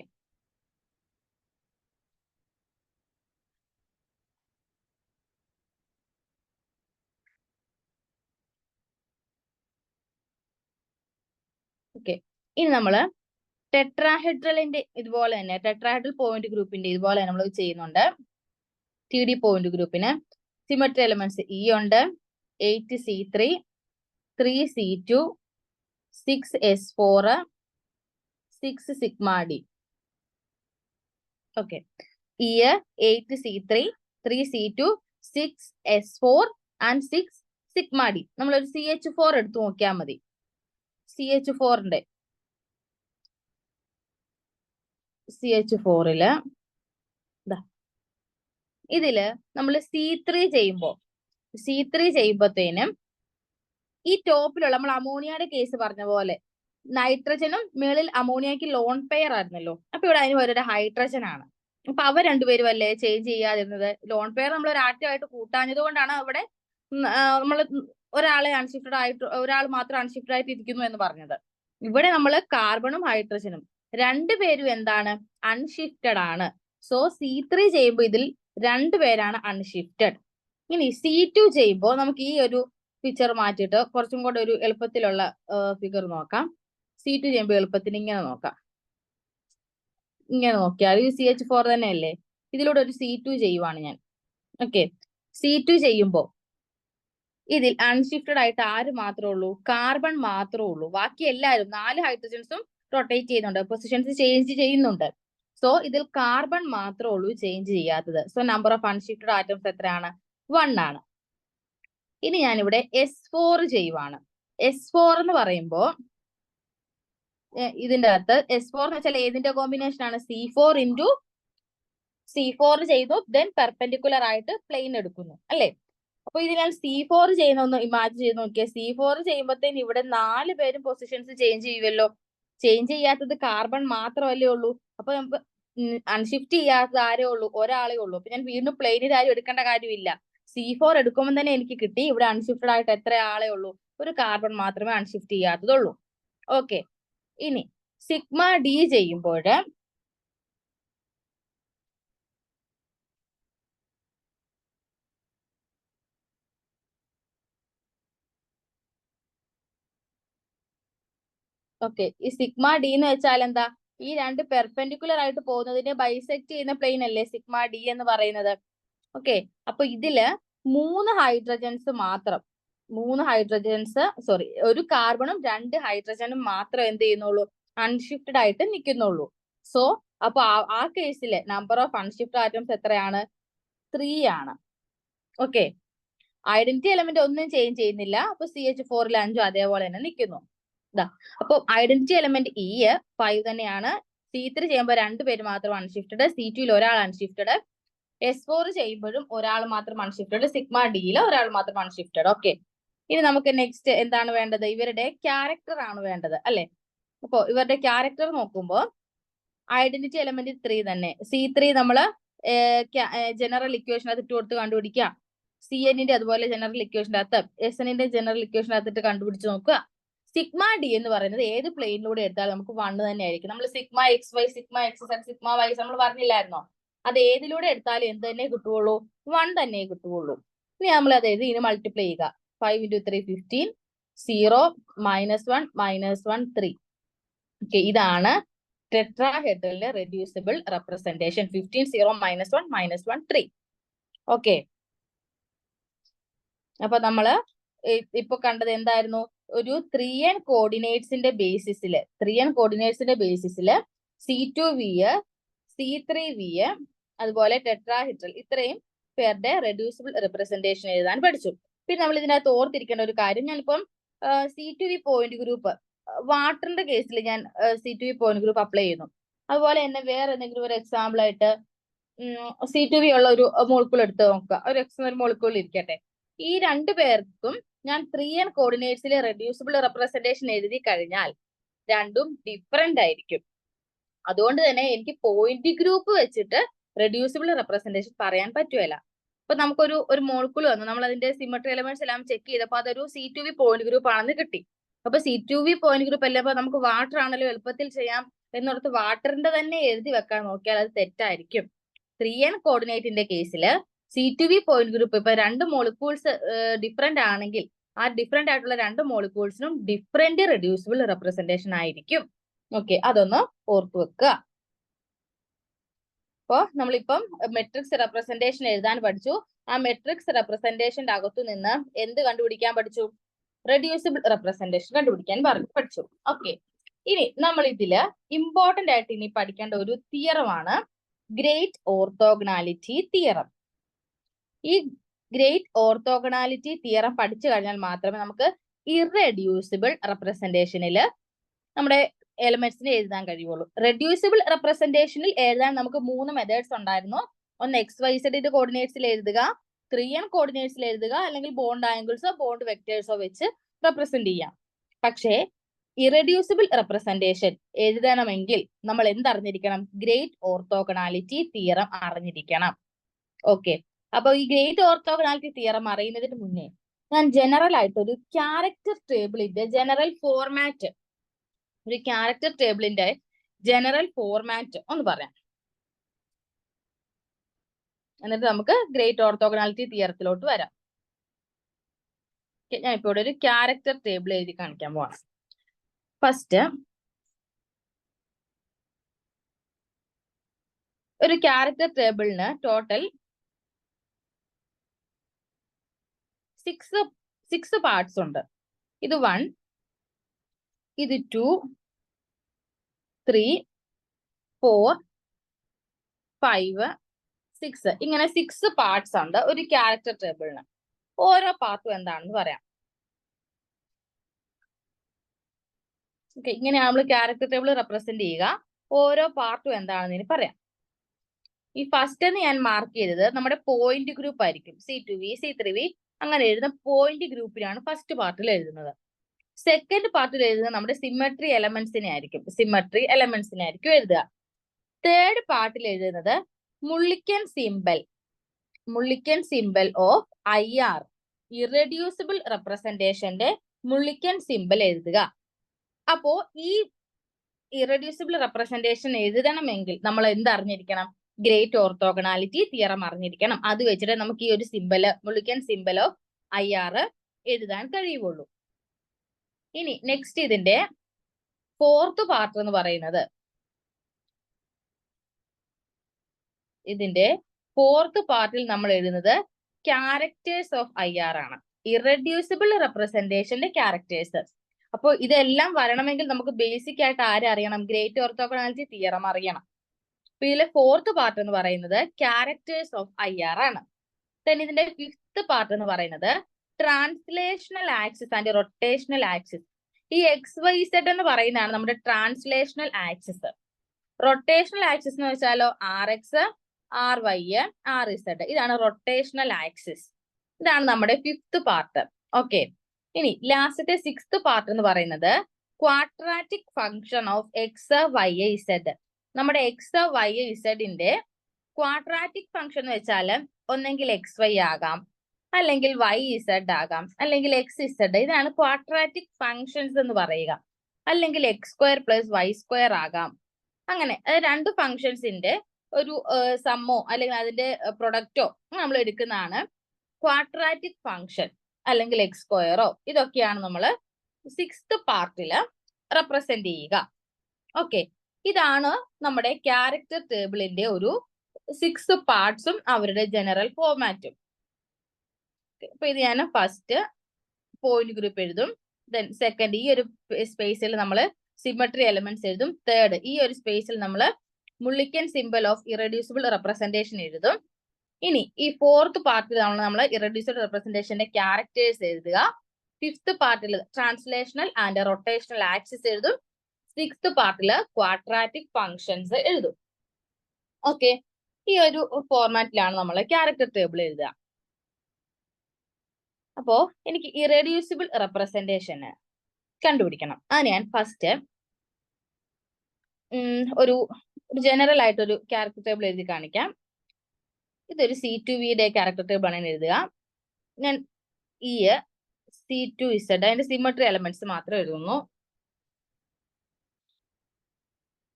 ഇനി നമ്മള് ടെട്രാഹെഡ്രലിന്റെ ഇതുപോലെ തന്നെ ടെട്രാഹെഡ്രൽ പോയിന്റ് ഗ്രൂപ്പിന്റെ ഇതുപോലെ നമ്മൾ ചെയ്യുന്നുണ്ട്. TD പോയിന്റ് ഗ്രൂപ്പിന് സിമെട്രി എലമെന്റ്സ് E ഉണ്ട്, 8C3 3C2 6S4 6 sigma D. Okay, E 8C3 3C2 6S4 and 6 sigma D. നമ്മളൊരു CH4 എടുത്ത് നോക്കിയാൽ മതി. CH4ന്റെ CH4ല് ഇതില് നമ്മൾ C3 ചെയ്യുമ്പോഴത്തേനും ഈ ടോപ്പിലുള്ള നമ്മൾ അമോണിയയുടെ കേസ് പറഞ്ഞ പോലെ നൈട്രജനും മേളിൽ അമോണിയക്ക് ലോൺ പെയർ ആയിരുന്നല്ലോ. അപ്പൊ ഇവിടെ അതിന് ഒരു ഹൈഡ്രജൻ ആണ്. അപ്പൊ അവർ രണ്ടുപേരും അല്ലേ ചേഞ്ച് ചെയ്യാതിരുന്നത്. ലോൺ പെയർ നമ്മൾ ഒരു ആക്റ്റീവായിട്ട് കൂട്ടാഞ്ഞത് കൊണ്ടാണ് അവിടെ നമ്മൾ ഒരാളെ അൺഷിഫ്റ്റഡ് ആയിട്ട് ഒരാൾ മാത്രം അൺഷിഫ്റ്റഡ് ആയിട്ട് ഇരിക്കുന്നു എന്ന് പറഞ്ഞത്. ഇവിടെ നമ്മൾ കാർബണും ഹൈഡ്രജനും രണ്ടുപേരും എന്താണ് അൺഷിഫ്റ്റഡ് ആണ്. സോ C3 ചെയ്യുമ്പോൾ ഇതിൽ രണ്ടുപേരാണ് അൺഷിഫ്റ്റഡ്. ഇനി C2 ചെയ്യുമ്പോൾ നമുക്ക് ഈ ഒരു പിക്ചർ മാറ്റിയിട്ട് കുറച്ചും കൂടെ ഒരു എളുപ്പത്തിലുള്ള ഫിഗർ നോക്കാം. C2 ചെയ്യുമ്പോൾ എളുപ്പത്തിന് ഇങ്ങനെ നോക്കാം. ഇങ്ങനെ നോക്കിയാൽ ഈ CH4 തന്നെയല്ലേ, ഇതിലൂടെ ഒരു C2 ചെയ്യുവാണ് ഞാൻ. ഓക്കെ, C2 ചെയ്യുമ്പോൾ ഇതിൽ അൺഷിഫ്റ്റഡ് ആയിട്ട് ആര് മാത്രമേ ഉള്ളൂ? കാർബൺ മാത്രമേ ഉള്ളൂ. ബാക്കി എല്ലാവരും 4 ഹൈഡ്രജൻസും റൊട്ടേറ്റ് ചെയ്യുന്നുണ്ട്, പൊസിഷൻസ് ചേഞ്ച് ചെയ്യുന്നുണ്ട്. സോ ഇതിൽ കാർബൺ മാത്രമേ ഉള്ളൂ ചേഞ്ച് ചെയ്യാത്തത്. So number of unshifted atoms എത്രയാണ്? 1 ആണ്. ഇനി ഞാനിവിടെ S4 ചെയ്യുവാണ്. S4 എന്ന് പറയുമ്പോൾ ഇതിന്റെ അകത്ത് S4 എന്ന് വെച്ചാൽ ഏതിന്റെ കോമ്പിനേഷൻ ആണ്? C4 into C4 ചെയ്തു, ദെൻ പെർപെൻഡിക്കുലർ ആയിട്ട് പ്ലെയിൻ എടുക്കുന്നു അല്ലെ. അപ്പൊ ഇത് ഞാൻ C4 ചെയ്യുന്ന ഒന്ന് ഇമാജിൻ ചെയ്ത് നോക്കിയാൽ C4 ചെയ്യുമ്പോഴത്തേന് ഇവിടെ 4 പേരും പൊസിഷൻസ് ചേഞ്ച് ചെയ്യുമല്ലോ. ചേഞ്ച് ചെയ്യാത്തത് കാർബൺ മാത്രമല്ലേ ഉള്ളൂ. അപ്പൊ നമുക്ക് അൺഷിഫ്റ്റ് ചെയ്യാത്തത് ആരേ ഉള്ളൂ? ഒരാളേ ഉള്ളൂ. അപ്പൊ ഞാൻ വീണ്ടും പ്ലെയിനിൽ ആരും എടുക്കേണ്ട കാര്യമില്ല. C4 എടുക്കുമ്പോൾ തന്നെ എനിക്ക് കിട്ടി ഇവിടെ അൺഷിഫ്റ്റഡ് ആയിട്ട് എത്ര ആളെ ഉള്ളൂ? ഒരു കാർബൺ മാത്രമേ അൺഷിഫ്റ്റ് ചെയ്യാത്തതുള്ളൂ. ഓക്കെ, ഇനി സിഗ്മ D ചെയ്യുമ്പോൾ ഓക്കെ, ഈ സിഗ്മ D എന്ന് വെച്ചാൽ എന്താ? ഈ രണ്ട് പെർപെൻഡിക്കുലർ ആയിട്ട് പോകുന്നതിനെ ബൈസെക്ട് ചെയ്യുന്ന പ്ലെയിൻ അല്ലേ സിഗ്മ D എന്ന് പറയുന്നത്. ഓക്കെ, അപ്പൊ ഇതില് 3 ഹൈഡ്രജൻസ് മാത്രം, 3 ഹൈഡ്രജൻസ് സോറി ഒരു കാർബണും 2 ഹൈഡ്രജനും മാത്രം എന്ത് ചെയ്യുന്നുള്ളൂ? അൺഷിഫ്റ്റഡ് ആയിട്ട് നിൽക്കുന്നുള്ളൂ. സോ അപ്പൊ ആ കേസില് നമ്പർ ഓഫ് അൺഷിഫ്റ്റഡ് ആറ്റംസ് എത്രയാണ്? 3 ആണ്. ഓക്കെ, ഐഡന്റിറ്റി എലമെന്റ് ഒന്നും ചേഞ്ച് ചെയ്യുന്നില്ല. അപ്പൊ CH4 5 അതേപോലെ തന്നെ നിൽക്കുന്നു. അപ്പൊ ഐഡന്റിറ്റി എലമെന്റ് E 5 തന്നെയാണ്. C3 ചെയ്യുമ്പോൾ 2 പേര് മാത്രം അൺഷിഫ്റ്റഡ്, C2 ഒരാൾ അൺഷിഫ്റ്റഡ്, S4 ചെയ്യുമ്പോഴും ഒരാൾ മാത്രം അൺഷിഫ്റ്റഡ്, സിഗ്മ ഡിയിൽ ഒരാൾ മാത്രം അൺഷിഫ്റ്റഡ്. ഓക്കെ, ഇനി നമുക്ക് നെക്സ്റ്റ് എന്താണ് വേണ്ടത്? ഇവരുടെ ക്യാരക്ടർ ആണ് വേണ്ടത് അല്ലെ. അപ്പൊ ഇവരുടെ ക്യാരക്ടർ നോക്കുമ്പോൾ ഐഡന്റിറ്റി എലമെന്റ് 3 തന്നെ. C3 നമ്മള് ജനറൽ ഇക്വേഷൻ അത് ഇട്ട് കൊടുത്ത് കണ്ടുപിടിക്കുക. CNന്റെ അതുപോലെ ജനറൽ ഇക്വേഷൻ്റെ അകത്ത്, SNന്റെ ജനറൽ ഇക്വേഷൻ്റെ അകത്തിട്ട് കണ്ടുപിടിച്ച് നോക്കുക. സിഗ്മ D എന്ന് പറയുന്നത് ഏത് പ്ലെയിനിലൂടെ എടുത്താലും നമുക്ക് 1 തന്നെ ആയിരിക്കും. നമ്മൾ sigma XY, sigma XZ, sigma Y നമ്മൾ പറഞ്ഞില്ലായിരുന്നോ? അത് ഏതിലൂടെ എടുത്താലും എന്ത് തന്നെ കിട്ടുകയുള്ളൂ? 1 തന്നെ കിട്ടുകയുള്ളൂ. ഇനി നമ്മൾ അത് ഇതിന് മൾട്ടിപ്ലൈ ചെയ്യുക. 5 into 3 15, 0 -1 -1 3. ഓക്കെ, ഇതാണ് ടെട്രാഹെഡ്രലിന്റെ റെഡ്യൂസിബിൾ റെപ്രസെന്റേഷൻ. 15 0 -1 -1 3. ഓക്കെ, അപ്പൊ നമ്മള് ഇപ്പൊ കണ്ടത് എന്തായിരുന്നു? ഒരു 3n കോർഡിനേറ്റ്സിന്റെ ബേസിസില് C2V, C3V, അതുപോലെ ടെട്രാഹെഡ്രൽ ഇത്രയും പേരുടെ റെഡ്യൂസിബിൾ റെപ്രസെന്റേഷൻ എഴുതാൻ പഠിച്ചു. പിന്നെ നമ്മൾ ഇതിനകത്ത് ഓർത്തിരിക്കേണ്ട ഒരു കാര്യം, ഞാനിപ്പം C2V പോയിന്റ് ഗ്രൂപ്പ് വാട്ടറിന്റെ കേസിൽ ഞാൻ C2V പോയിന്റ് ഗ്രൂപ്പ് അപ്ലൈ ചെയ്യുന്നു. അതുപോലെ തന്നെ വേറെ എന്തെങ്കിലും ഒരു എക്സാമ്പിൾ ആയിട്ട് C2V ഉള്ള ഒരു മോളിക്കൂൾ എടുത്ത് നോക്കുക. ഒരു മോളിക്കൂൾ ഇരിക്കട്ടെ. ഈ 2 പേർക്കും ഞാൻ 3n കോർഡിനേറ്റ്സിലെ റെഡ്യൂസിബിൾ റെപ്രസെന്റേഷൻ എഴുതി കഴിഞ്ഞാൽ രണ്ടും ഡിഫറെന്റ് ആയിരിക്കും. അതുകൊണ്ട് തന്നെ എനിക്ക് പോയിന്റ് ഗ്രൂപ്പ് വെച്ചിട്ട് റെഡ്യൂസിബിൾ റെപ്രസെന്റേഷൻ പറയാൻ പറ്റുകയില്ല. അപ്പൊ നമുക്കൊരു മോളിക്കൂൾ വന്നു, നമ്മൾ അതിന്റെ സിമെട്രി എലമെന്റ്സ് എല്ലാം ചെക്ക് ചെയ്തപ്പോൾ അതൊരു C2V പോയിന്റ് ഗ്രൂപ്പ് ആണെന്ന് കിട്ടി. അപ്പൊ C2V പോയിന്റ് ഗ്രൂപ്പ് അല്ലേ, അപ്പൊ നമുക്ക് വാട്ടർ ആണല്ലോ എളുപ്പത്തിൽ ചെയ്യാം എന്നോർത്ത് വാട്ടറിന്റെ തന്നെ എഴുതി വെക്കാൻ നോക്കിയാൽ അത് തെറ്റായിരിക്കും. 3n കോർഡിനേറ്റിന്റെ കേസില് C2V പോയിന്റ് ഗ്രൂപ്പ് ഇപ്പൊ 2 മോളിക്യൂൾസ് ഡിഫറെന്റ് ആണെങ്കിൽ ആ ഡിഫറെന്റ് ആയിട്ടുള്ള 2 മോളിക്യൂൾസിനും ഡിഫറെന്റ് റെഡ്യൂസിബിൾ റെപ്രസെന്റേഷൻ ആയിരിക്കും. ഓക്കെ, അതൊന്ന് ഓർത്തു വെക്കുക. അപ്പോ നമ്മളിപ്പം മെട്രിക്സ് റെപ്രസെന്റേഷൻ എഴുതാൻ പഠിച്ചു. ആ മെട്രിക്സ് റെപ്രസെന്റേഷന്റെ അകത്തു നിന്ന് എന്ത് കണ്ടുപിടിക്കാൻ പഠിച്ചു? റെഡ്യൂസിബിൾ റെപ്രസെന്റേഷൻ കണ്ടുപിടിക്കാൻ പഠിച്ചു. ഓക്കെ, ഇനി നമ്മൾ ഇതില് ഇമ്പോർട്ടന്റ് ആയിട്ട് ഇനി പഠിക്കേണ്ട ഒരു തിയറമാണ് ഗ്രേറ്റ് ഓർത്തോഗണാലിറ്റി തിയറം. ഈ ഗ്രേറ്റ് ഓർത്തോഗണാലിറ്റി തിയറം പഠിച്ചു കഴിഞ്ഞാൽ മാത്രമേ നമുക്ക് ഇറെഡ്യൂസിബിൾ റെപ്രസെന്റേഷനിൽ നമ്മുടെ എലിമെന്റ്സിനെ എഴുതാൻ കഴിയുള്ളൂ. റെഡ്യൂസിബിൾ റെപ്രസെന്റേഷനിൽ എഴുതാൻ നമുക്ക് 3 മെത്തേഡ്സ് ഉണ്ടായിരുന്നു. ഒന്ന് XYZ കോർഡിനേറ്റ്സിൽ എഴുതുക, 3n കോർഡിനേറ്റ്സിൽ എഴുതുക, അല്ലെങ്കിൽ ബോണ്ട് ആംഗിൾസോ ബോണ്ട് വെക്ടേഴ്സോ വെച്ച് റെപ്രസെന്റ് ചെയ്യാം. പക്ഷേ ഇറഡ്യൂസിബിൾ റെപ്രസെന്റേഷൻ എഴുതണമെങ്കിൽ നമ്മൾ എന്തറിഞ്ഞിരിക്കണം? ഗ്രേറ്റ് ഓർത്തോഗണാലിറ്റി തിയറം അറിഞ്ഞിരിക്കണം. ഓക്കെ, അപ്പൊ ഈ ഗ്രേറ്റ് ഓർത്തോഗണാലിറ്റി തിയറം അറിയുന്നതിന് മുന്നേ ഞാൻ ജനറൽ ആയിട്ട് ഒരു ക്യാരക്ടർ ടേബിളിന്റെ ജനറൽ ഫോർമാറ്റ് ഒന്ന് പറയാം. എന്നിട്ട് നമുക്ക് ഗ്രേറ്റ് ഓർത്തോഗണാലിറ്റി തിയറത്തിലോട്ട് വരാം. ഞാൻ ഇപ്പോൾ ഇവിടെ ഒരു ക്യാരക്ടർ ടേബിൾ എഴുതി കാണിക്കാൻ പോവാണ്. ഫസ്റ്റ് ഒരു ക്യാരക്ടർ ടേബിളിന് ടോട്ടൽ 6 പാർട്സ് ഉണ്ട്. ഇത് 1, ഇത് 2, 3, 4, 5, 6 ഇങ്ങനെ 6 പാർട്സ് ഉണ്ട് ഒരു ക്യാരക്ടർ ടേബിളിന്. ഓരോ പാർട്ടും എന്താണെന്ന് പറയാം. ഓക്കെ, ഇങ്ങനെയാണ് നമ്മൾ ക്യാരക്ടർ ടേബിൾ റെപ്രസെന്റ് ചെയ്യുക. ഓരോ പാർട്ടും എന്താണെന്ന് ഇനി പറയാം. ഈ ഫസ്റ്റ് ഞാൻ മാർക്ക് ചെയ്തത് നമ്മുടെ പോയിന്റ് ഗ്രൂപ്പ് ആയിരിക്കും. C2V, C3V അങ്ങനെ എഴുതുന്ന പോയിന്റ് ഗ്രൂപ്പിലാണ് ഫസ്റ്റ് പാർട്ടിൽ എഴുതുന്നത്. സെക്കൻഡ് പാർട്ടിൽ എഴുതുന്നത് നമ്മുടെ സിമ്മട്രി എലമെന്റ്സിനെ ആയിരിക്കും എഴുതുക. തേർഡ് പാർട്ടിൽ എഴുതുന്നത് Mulliken symbol of IR irreducible റെപ്രസെന്റേഷന്റെ മുള്ളിക്കൻ സിമ്പൽ എഴുതുക. അപ്പോ ഈ ഇറഡ്യൂസിബിൾ റെപ്രസെന്റേഷൻ എഴുതണമെങ്കിൽ നമ്മൾ എന്തറിഞ്ഞിരിക്കണം? ഗ്രേറ്റ് ഓർത്തോഗണാലിറ്റി തിയറം അറിഞ്ഞിരിക്കണം. അത് വെച്ചിട്ട് നമുക്ക് ഈ ഒരു മുള്ളിക്കൻ സിമ്പൽ ഓഫ് IR എഴുതാൻ കഴിയുള്ളൂ. ഇനി നെക്സ്റ്റ് ഇതിന്റെ ഫോർത്ത് പാർട്ട് എന്ന് പറയുന്നത് നമ്മൾ എഴുതുന്നത് ക്യാരക്ടേഴ്സ് ഓഫ് IR ആണ്. ഇറഡ്യൂസിബിൾ റെപ്രസെന്റേഷന്റെ ക്യാരക്ടേഴ്സ്. അപ്പോൾ ഇതെല്ലാം വരണമെങ്കിൽ നമുക്ക് ബേസിക് ആയിട്ട് ആരെ അറിയണം? ഗ്രേറ്റ് ഓർത്തോഗണാലിറ്റി തിയറം അറിയണം. അപ്പൊ ഇതിലെ ഫോർത്ത് പാർട്ട് എന്ന് പറയുന്നത് ക്യാരക്ടേഴ്സ് ഓഫ് IR ആണ്. then ഇതിന്റെ ഫിഫ്ത്ത് പാർട്ട് എന്ന് പറയുന്നത് translational axis and rotational axis. ഈ XYZ എന്ന് പറയുന്നതാണ് നമ്മുടെ ട്രാൻസ്ലേഷണൽ ആക്സിസ്. റൊട്ടേഷണൽ ആക്സിസ് എന്ന് വെച്ചാലോ RX, RY, RZ ഇതാണ് റൊട്ടേഷണൽ ആക്സിസ്. ഇതാണ് നമ്മുടെ ഫിഫ്ത്ത് പാർട്ട്. ഓക്കെ, ഇനി ലാസ്റ്റത്തെ സിക്സ്ത് പാർട്ട് എന്ന് പറയുന്നത് quadratic function of X, Y, Z. നമ്മുടെ X, Y, Zന്റെ ക്വാഡ്രാറ്റിക് ഫംഗ്ഷൻ എന്ന് വെച്ചാൽ ഒന്നെങ്കിൽ XY ആകാം, അല്ലെങ്കിൽ YZ ആകാം, അല്ലെങ്കിൽ XZ. ഇതാണ് ക്വാഡ്രാറ്റിക് ഫംഗ്ഷൻസ് എന്ന് പറയുക. അല്ലെങ്കിൽ X² + Y² ആകാം. അങ്ങനെ രണ്ട് ഫംഗ്ഷൻസിന്റെ ഒരു സമ്മോ അല്ലെങ്കിൽ അതിന്റെ പ്രൊഡക്റ്റോ നമ്മൾ എടുക്കുന്നതാണ് ക്വാഡ്രാറ്റിക് ഫംഗ്ഷൻ അല്ലെങ്കിൽ X². ഇതൊക്കെയാണ് നമ്മൾ സിക്സ്ത് പാർട്ടില് റെപ്രസെന്റ് ചെയ്യുക. ഓക്കെ, ഇതാണ് നമ്മുടെ ക്യാരക്ടർ ടേബിളിന്റെ ഒരു 6 പാർട്സും അവരുടെ ജനറൽ ഫോർമാറ്റും. അപ്പൊ ഇത് ഞാൻ ഫസ്റ്റ് പോയിന്റ് ഗ്രൂപ്പ് എഴുതും. ദെൻ സെക്കൻഡ് ഈ ഒരു സ്പേസിൽ നമ്മൾ സിമട്രി എലമെന്റ്സ് എഴുതും. തേർഡ് ഈ ഒരു സ്പേസിൽ നമ്മൾ മുള്ളിക്കൻ സിമ്പൽ ഓഫ് ഇറഡ്യൂസിബിൾ റെപ്രസെന്റേഷൻ എഴുതും. ഇനി ഈ ഫോർത്ത് പാർട്ടിൽ നമ്മൾ ഇറഡ്യൂസിബിൾ റെപ്രസെന്റേഷന്റെ ക്യാരക്ടേഴ്സ് എഴുതുക. ഫിഫ്ത്ത് പാർട്ടിൽ ട്രാൻസ്ലേഷണൽ ആൻഡ് റൊട്ടേഷണൽ ആക്സിസ് എഴുതും. സിക്സ്ത് പാർട്ടിൽ ക്വാഡ്രാറ്റിക് ഫംഗ്ഷൻസ് എഴുതും. ഓക്കെ, ഈ ഒരു ഫോർമാറ്റിലാണ് നമ്മൾ ക്യാരക്ടർ ടേബിൾ എഴുതുക. അപ്പോ എനിക്ക് ഇറഡ്യൂസിബിൾ റെപ്രസെന്റേഷന് കണ്ടുപിടിക്കണം. അത് ഞാൻ ഫസ്റ്റ് ഒരു ജനറൽ ആയിട്ടൊരു ക്യാരക്ടർ ടേബിൾ എഴുതി കാണിക്കാം. ഇതൊരു C2Vയുടെ ക്യാരക്ടർ ടേബിൾ ആണ് എഴുതുക. ഞാൻ C2Z അതിന്റെ സിമട്രി എലമെന്റ്സ് മാത്രം എഴുതുന്നു.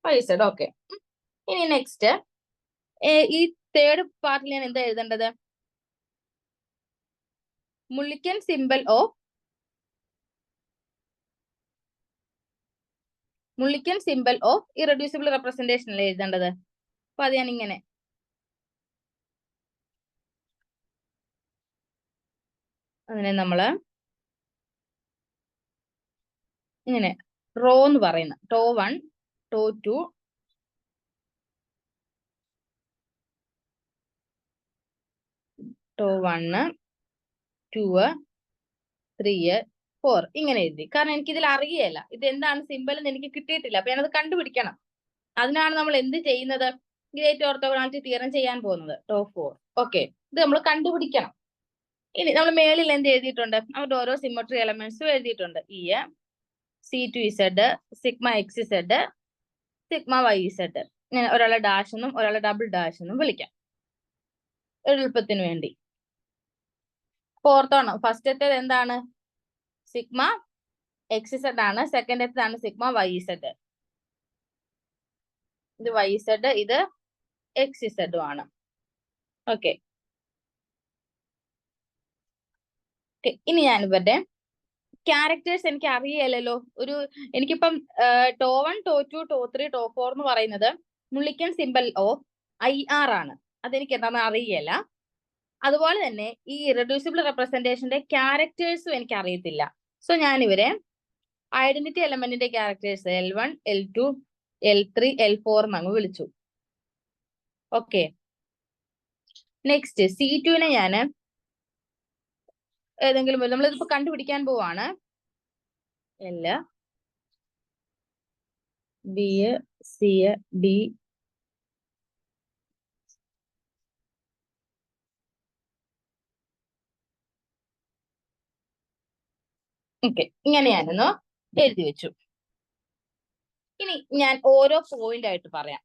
YZ. ഓക്കെ, ഇനി നെക്സ്റ്റ് ഈ തേർഡ് പാർട്ടിൽ ഞാൻ എന്താ എഴുതേണ്ടത്? മുള്ളിക്കൻ സിമ്പൽ ഓഫ് ഇറഡ്യൂസിബിൾ റെപ്രസെന്റേഷൻ അല്ലേ എഴുതേണ്ടത്. അപ്പൊ അത് ഞാൻ ഇങ്ങനെ അതിനെ നമ്മള് ഇങ്ങനെ റോ എന്ന് പറയുന്ന ടോ 1, ടോ 2, ടോ 1, 2, 3, 4 ഇങ്ങനെ എഴുതി. കാരണം എനിക്ക് ഇതിൽ അറിയല്ല ഇത് എന്താണ് സിമ്പൽ എന്ന് എനിക്ക് കിട്ടിയിട്ടില്ല. അപ്പൊ ഞാനത് കണ്ടുപിടിക്കണം. അതിനാണ് നമ്മൾ എന്ത് ചെയ്യുന്നത്? ഗ്രേറ്റ് ഓർത്തോഗണാലിറ്റി തിയറം ചെയ്യാൻ പോകുന്നത്. ടോ 4. ഓക്കെ, ഇത് നമ്മൾ കണ്ടുപിടിക്കണം. ഇനി നമ്മൾ മേളിൽ എന്ത് എഴുതിയിട്ടുണ്ട്? അവരുടെ ഓരോ സിമട്രി എലമെന്റ്സും എഴുതിയിട്ടുണ്ട്. C2Z, sigma XZ, sigma YZ. ഞാൻ ഒരാളെ ഡാഷ് എന്നും ഒരാളെ ഡബിൾ ഡാഷ് എന്നും വിളിക്കാം എളുപ്പത്തിന് വേണ്ടി. ഓർത്തോണം, ഫസ്റ്റത്തേത് എന്താണ്? സിഗ്മ XZ ആണ്. സെക്കൻഡത്തേതാണ് സിഗ്മ YZ. ഇത് YZ, ഇത് XZ ആണ്. ഓക്കെ. ഇനി ഞാൻ ഇവരുടെ ക്യാരക്ടേഴ്സ് എനിക്ക് അറിയില്ലല്ലോ. എനിക്കിപ്പം ടോ1, ടോ2, ടോ3, ടോ4 എന്ന് പറയുന്നത് മുള്ളിക്കൻ സിമ്പൽ ഓഫ് IR ആണ്. അതെനിക്ക് എന്താണെന്ന് അറിയില്ല. അതുപോലെ തന്നെ ഈ ഇറഡ്യൂസിബിൾ റെപ്രസെന്റേഷന്റെ ക്യാരക്ടേഴ്സും എനിക്ക് അറിയത്തില്ല. സോ ഞാൻ ഇവരെ identity എലമെന്റിന്റെ characters L1, L2, L3, L4 എന്നങ്ങ് വിളിച്ചു. ഓക്കെ. നെക്സ്റ്റ് C2നെ ഞാൻ ഏതെങ്കിലും നമ്മളിതിപ്പോ കണ്ടുപിടിക്കാൻ പോവാണ്. L, B, C, D, okay. ഇങ്ങനെയായിരുന്നു എഴുതി വെച്ചു. ഇനി ഞാൻ ഓരോ പോയിന്റ് ആയിട്ട് പറയാം.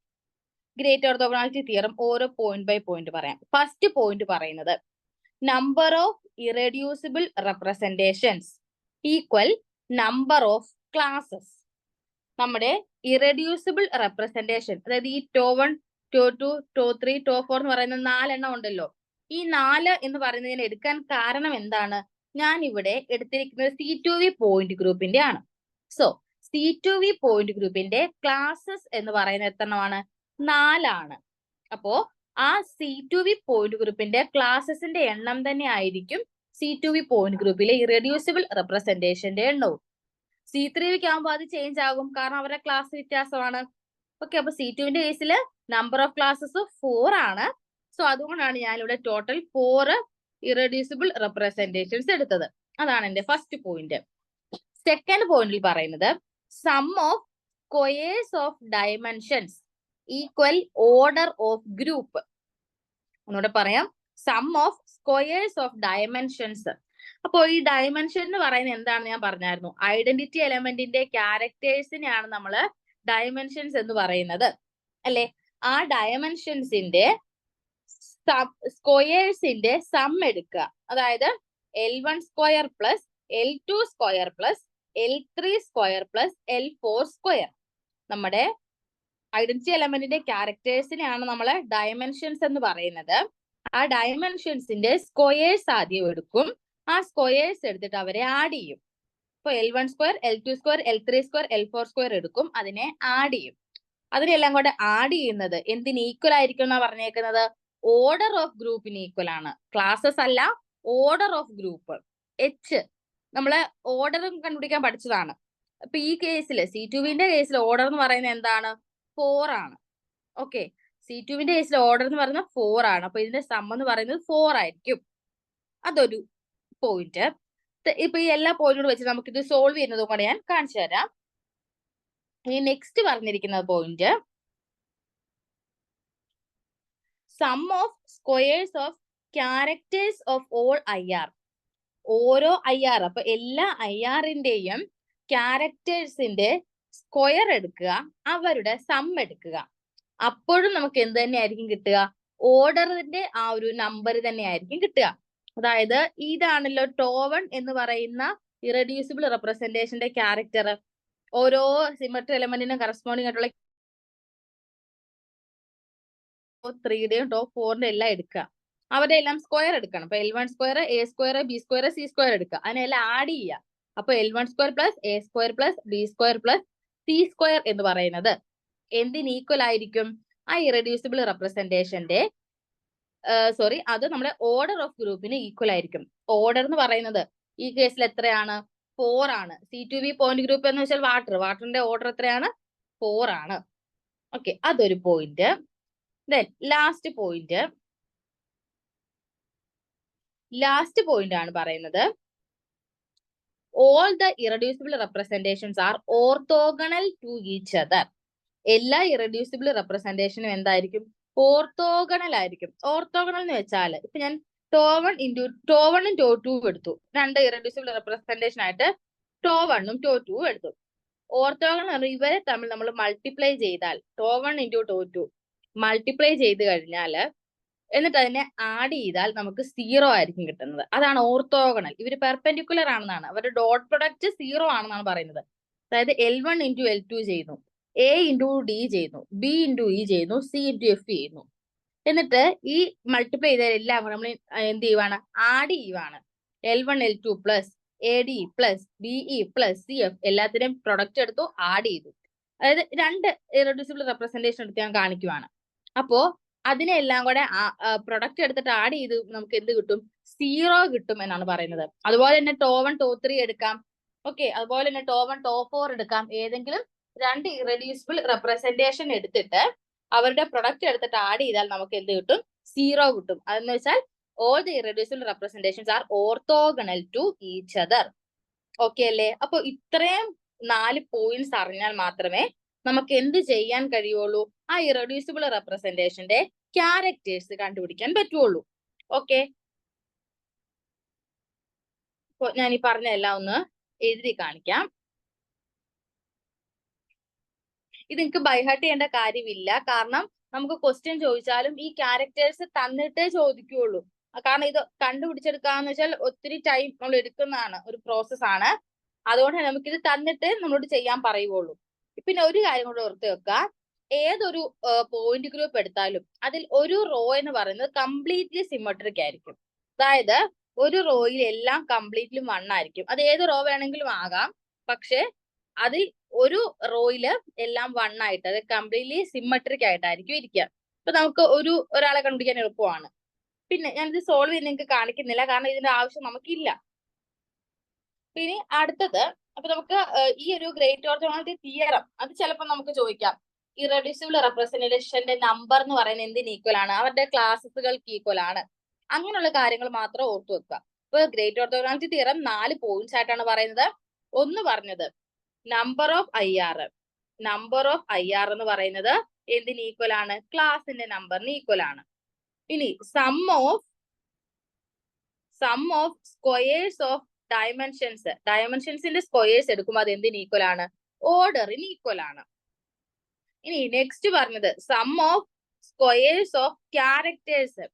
ഗ്രേറ്റ് ഓർത്തോഗണാലിറ്റി തിയറം ഓരോ പോയിന്റ് ബൈ പോയിന്റ് പറയാം. ഫസ്റ്റ് പോയിന്റ് പറയുന്നത് number of irreducible representations equal number of classes. നമ്മുടെ ഇറഡ്യൂസിബിൾ റെപ്രസെന്റേഷൻ, അതായത് ഈ ടോ1, ടോ2, ടോ3, ടോ4 എന്ന് പറയുന്ന 4 എണ്ണം ഉണ്ടല്ലോ. ഈ 4 എന്ന് പറയുന്നതിന് എടുക്കാൻ കാരണം എന്താണ്? ഞാൻ ഇവിടെ എടുത്തിരിക്കുന്നത് C2V പോയിന്റ് ഗ്രൂപ്പിന്റെ ആണ്. സോ C2V പോയിന്റ് ഗ്രൂപ്പിന്റെ ക്ലാസസ് എന്ന് പറയുന്നത് എത്രണ്ണമാണ്? 4 ആണ്. അപ്പോ ആ C2V പോയിന്റ് ഗ്രൂപ്പിന്റെ ക്ലാസസിന്റെ എണ്ണം തന്നെ ആയിരിക്കും C2V പോയിന്റ് ഗ്രൂപ്പിലെ ഇറഡ്യൂസിബിൾ റെപ്രസെന്റേഷന്റെ എണ്ണവും. C3വിക്ക് ആകുമ്പോൾ അത് ചേഞ്ച് ആകും, കാരണം അവരുടെ ക്ലാസ് വ്യത്യാസമാണ്. ഓക്കെ. അപ്പൊ C2വിന്റെ കേസിൽ നമ്പർ ഓഫ് ക്ലാസസ് 4 ആണ്. സോ അതുകൊണ്ടാണ് ഞാൻ ഇവിടെ ടോട്ടൽ 4 ഇറഡ്യൂസിബിൾ റെപ്രസെന്റേഷൻസ് എടുത്തത്. അതാണ് എന്റെ ഫസ്റ്റ് പോയിന്റ്. സെക്കൻഡ് പോയിന്റിൽ പറയുന്നത് sum of squares of dimensions equal order of group. ഒന്നുകൂടെ പറയാം, sum of squares of dimensions. അപ്പോൾ ഈ ഡയമെൻഷൻ എന്ന് പറയുന്നത് എന്താണെന്ന് ഞാൻ പറഞ്ഞായിരുന്നു. ഐഡന്റിറ്റി എലമെന്റിന്റെ ക്യാരക്ടേഴ്സിനെയാണ് നമ്മൾ ഡയമെൻഷൻസ് എന്ന് പറയുന്നത്, അല്ലെ? ആ ഡയമെൻഷൻസിന്റെ സ്ക്വയേഴ്സിന്റെ സം എടുക്കുക. അതായത് L1 square plus L2 square plus L3 square plus L4 square. നമ്മുടെ ഐഡന്റിറ്റി എലമെന്റിന്റെ ക്യാരക്ടേഴ്സിനെയാണ് നമ്മൾ ഡയമെൻഷൻസ് എന്ന് പറയുന്നത്. ആ ഡയമെൻഷൻസിന്റെ സ്ക്വയേഴ്സ് ആദ്യം എടുക്കും. ആ സ്ക്വയേഴ്സ് എടുത്തിട്ട് അവരെ ആഡ് ചെയ്യും. ഇപ്പൊ L1 square, L2 square, L3 square, L4 square എടുക്കും, അതിനെ ആഡ് ചെയ്യും. അതിനെല്ലാം കൂടെ ആഡ് ചെയ്യുന്നത് എന്തിന് ഈക്വൽ ആയിരിക്കും എന്നാ പറഞ്ഞേക്കുന്നത്? ഓർഡർ ഓഫ് ഗ്രൂപ്പിന് ഈക്വൽ ആണ്. ക്ലാസസ് അല്ല, ഓർഡർ ഓഫ് ഗ്രൂപ്പ്. H നമ്മള് ഓർഡർ കണ്ടുപിടിക്കാൻ പഠിച്ചതാണ്. അപ്പൊ ഈ കേസിൽ C2വിന്റെ കേസിൽ ഓർഡർ എന്ന് പറയുന്നത് എന്താണ്? 4 ആണ്. ഓക്കെ. C2വിന്റെ കേസിൽ ഓർഡർ എന്ന് പറയുന്നത് 4 ആണ്. അപ്പൊ ഇതിന്റെ സം എന്ന് പറയുന്നത് 4 ആയിരിക്കും. അതൊരു പോയിന്റ്. ഇപ്പൊ ഈ എല്ലാ പോയിന്റും വെച്ച് നമുക്ക് ഇത് സോൾവ് ചെയ്യുന്നതും കൂടെ ഞാൻ കാണിച്ചു തരാം. ഇനി നെക്സ്റ്റ് പറഞ്ഞിരിക്കുന്ന point sum of squares of characters of all IR. ഓരോ IR, അപ്പൊ എല്ലാ IRന്റെയും ക്യാരക്ടേഴ്സിന്റെ സ്ക്വയർ എടുക്കുക, അവരുടെ സം എടുക്കുക. അപ്പോഴും നമുക്ക് എന്ത് തന്നെയായിരിക്കും കിട്ടുക? ഓർഡറിന്റെ ആ ഒരു നമ്പർ തന്നെയായിരിക്കും കിട്ടുക. അതായത് ഇതാണല്ലോ ടോ1 എന്ന് പറയുന്ന ഇറഡ്യൂസിബിൾ റെപ്രസെന്റേഷന്റെ ക്യാരക്ടർ. ഓരോ സിമെട്രി എലമെന്റിനും കറസ്പോണ്ടിങ് ആയിട്ടുള്ള ടോ3യുടെയും ടോ4ന്റെ എല്ലാം എടുക്കുക. അവരുടെ എല്ലാം സ്ക്വയർ എടുക്കണം. അപ്പൊ L1 square, A square, B square, C square എടുക്കുക. അതിനെല്ലാം ആഡ് ചെയ്യുക. അപ്പൊ L1 square plus A square plus B square plus C square എന്ന് പറയുന്നത് എന്തിന് ഈക്വൽ ആയിരിക്കും? ആ ഇറഡ്യൂസിബിൾ റെപ്രസെന്റേഷന്റെ അത് നമ്മുടെ ഓർഡർ ഓഫ് ഗ്രൂപ്പിന് ഈക്വൽ ആയിരിക്കും. ഓർഡർ എന്ന് പറയുന്നത് ഈ കേസിൽ എത്രയാണ്? 4 ആണ്. C2V പോയിന്റ് ഗ്രൂപ്പ് എന്ന് വെച്ചാൽ വാട്ടറിന്റെ ഓർഡർ എത്രയാണ്? 4 ആണ്. ഓക്കെ, അതൊരു പോയിന്റ്. ദെൻ ലാസ്റ്റ് പോയിന്റ് ആണ് പറയുന്നത് all the irreducible representations are orthogonal to each other. എല്ലാ ഇറഡ്യൂസിബിൾ റെപ്രസെന്റേഷനും എന്തായിരിക്കും? ഓർത്തോഗണൽ ആയിരിക്കും. ഓർത്തോഗണൽ എന്ന് വെച്ചാൽ ഇപ്പൊ ഞാൻ ടോവണും ടോ2 എടുത്തു. രണ്ട് ഇറഡ്യൂസിബിൾ റെപ്രസെന്റേഷൻ ആയിട്ട് ടോ1ഉം ടോ2ഉം എടുത്തു. ഓർത്തോഗണൽ ഇവരെ തമ്മിൽ നമ്മൾ മൾട്ടിപ്ലൈ ചെയ്താൽ τ1 × τ2 മൾട്ടിപ്ലൈ ചെയ്ത് കഴിഞ്ഞാൽ എന്നിട്ട് അതിനെ ആഡ് ചെയ്താൽ നമുക്ക് 0 ആയിരിക്കും കിട്ടുന്നത്. അതാണ് ഓർത്തോഗണൽ. ഇവര് പെർപെൻഡിക്കുലർ ആണെന്നാണ്, അവരുടെ ഡോട്ട് പ്രൊഡക്റ്റ് 0 ആണെന്നാണ് പറയുന്നത്. അതായത് L1 × L2 ചെയ്യുന്നു, A × D ചെയ്യുന്നു, B × E ചെയ്യുന്നു, C × F ചെയ്യുന്നു. എന്നിട്ട് ഈ മൾട്ടിപ്ലൈ ചെയ്തതെല്ലാം നമ്മൾ എന്ത് ചെയ്യുവാണ്, ആഡ് ചെയ്യുവാണ്. L1 L2 plus AD plus BE plus CF എല്ലാത്തിനും പ്രൊഡക്റ്റ് എടുത്തു, ആഡ് ചെയ്തു. അതായത് രണ്ട് ഇറഡ്യൂസിബിൾ റെപ്രസെന്റേഷൻ എടുത്ത് ഞാൻ കാണിക്കുവാണ്. അപ്പോ അതിനെല്ലാം കൂടെ പ്രൊഡക്റ്റ് എടുത്തിട്ട് ആഡ് ചെയ്ത് നമുക്ക് എന്ത് കിട്ടും, 0 കിട്ടും എന്നാണ് പറയുന്നത്. അതുപോലെ തന്നെ τ1 τ3 എടുക്കാം. ഓക്കെ, അതുപോലെ തന്നെ τ1 τ4 എടുക്കാം. ഏതെങ്കിലും രണ്ട് ഇറഡ്യൂസിബിൾ റെപ്രസെന്റേഷൻ എടുത്തിട്ട് അവരുടെ പ്രൊഡക്റ്റ് എടുത്തിട്ട് ആഡ് ചെയ്താൽ നമുക്ക് എന്ത് കിട്ടും, 0 കിട്ടും. അതെന്ന് വെച്ചാൽ all the irreducible representations are orthogonal to each other. Okay അല്ലേ? അപ്പൊ ഇത്രയും 4 പോയിന്റ്സ് അറിഞ്ഞാൽ മാത്രമേ നമുക്ക് എന്ത് ചെയ്യാൻ കഴിയുള്ളൂ, ആ ഇറഡ്യൂസിബിൾ റെപ്രസെന്റേഷന്റെ ക്യാരക്ടേഴ്സ് കണ്ടുപിടിക്കാൻ പറ്റുള്ളൂ. ഓക്കെ, അപ്പൊ ഞാൻ ഈ പറഞ്ഞതെല്ലാം ഒന്ന് എഴുതി കാണിക്കാം. ഇത് നിങ്ങൾക്ക് ബൈഹാർട്ട് ചെയ്യേണ്ട കാര്യമില്ല, കാരണം നമുക്ക് ക്വസ്റ്റ്യൻ ചോദിച്ചാലും ഈ ക്യാരക്ടേഴ്സ് തന്നിട്ടേ ചോദിക്കുകയുള്ളൂ. കാരണം ഇത് കണ്ടുപിടിച്ചെടുക്കാന്ന് വെച്ചാൽ ഒത്തിരി ടൈം നമ്മൾ എടുക്കുന്നതാണ്, ഒരു പ്രോസസ് ആണ്. അതുകൊണ്ട് നമുക്കിത് തന്നിട്ട് നമ്മളോട് ചെയ്യാൻ പറയുള്ളൂ. പിന്നെ ഒരു കാര്യം കൂടെ ഓർത്ത് വെക്കുക, ഏതൊരു പോയിന്റ് ഗ്രൂപ്പ് എടുത്താലും അതിൽ ഒരു റോ എന്ന് പറയുന്നത് കംപ്ലീറ്റ്ലി സിമെട്രിക് ആയിരിക്കും. അതായത് ഒരു റോയിൽ എല്ലാം കംപ്ലീറ്റ്ലി 1 ആയിരിക്കും. അത് ഏത് റോ വേണമെങ്കിലും ആകാം, പക്ഷെ അതിൽ ഒരു റോയില് എല്ലാം 1 ആയിട്ട്, അത് കംപ്ലീറ്റ്ലി സിമെട്രിക് ആയിട്ടായിരിക്കും ഇരിക്കുക. അപ്പൊ നമുക്ക് ഒരാളെ കണ്ടുപിടിക്കാൻ എളുപ്പമാണ്. പിന്നെ ഞാനിത് സോൾവ് ചെയ്ത് നിങ്ങൾക്ക് കാണിക്കുന്നില്ല, കാരണം ഇതിന്റെ ആവശ്യം നമുക്കില്ല. പിന്നെ അടുത്തത്, അപ്പൊ നമുക്ക് ഈ ഒരു ഗ്രേറ്റ് ഓർത്തോഗണാലിറ്റി തിയറം അത് ചിലപ്പോൾ നമുക്ക് ചോദിക്കാം. ഇറഡ്യൂസിബിൾ റെപ്രസെന്റേഷന്റെ നമ്പർ എന്ന് പറയുന്നത് എന്തിന് ഈക്വൽ ആണ്, അവരുടെ ക്ലാസ്സുകൾക്ക് ഈക്വൽ ആണ്. അങ്ങനെയുള്ള കാര്യങ്ങൾ മാത്രം ഓർത്തു വെക്കുക. ഇപ്പൊ ഗ്രേറ്റ് ഓർത്തോഗണാലിറ്റി തിയറം 4 പോയിന്റ്സ് ആയിട്ടാണ് പറയുന്നത്. ഒന്ന് പറഞ്ഞത് number of IR. Number of IR എന്ന് പറയുന്നത് എന്തിന് ഈക്വൽ ആണ്, ക്ലാസിന്റെ നമ്പറിന് ഈക്വൽ ആണ്. ഇനി സം ഓഫ് സ്ക്വയേഴ്സ് ഓഫ് ഡയമെൻഷൻസിന്റെ സ്ക്വയേഴ്സ് എടുക്കുമ്പോൾ അത് എന്തിന് ഈക്വൽ ആണ്, ഓർഡറിന് ഈക്വൽ ആണ്. ഇനി നെക്സ്റ്റ് പറഞ്ഞത് sum of squares of characters,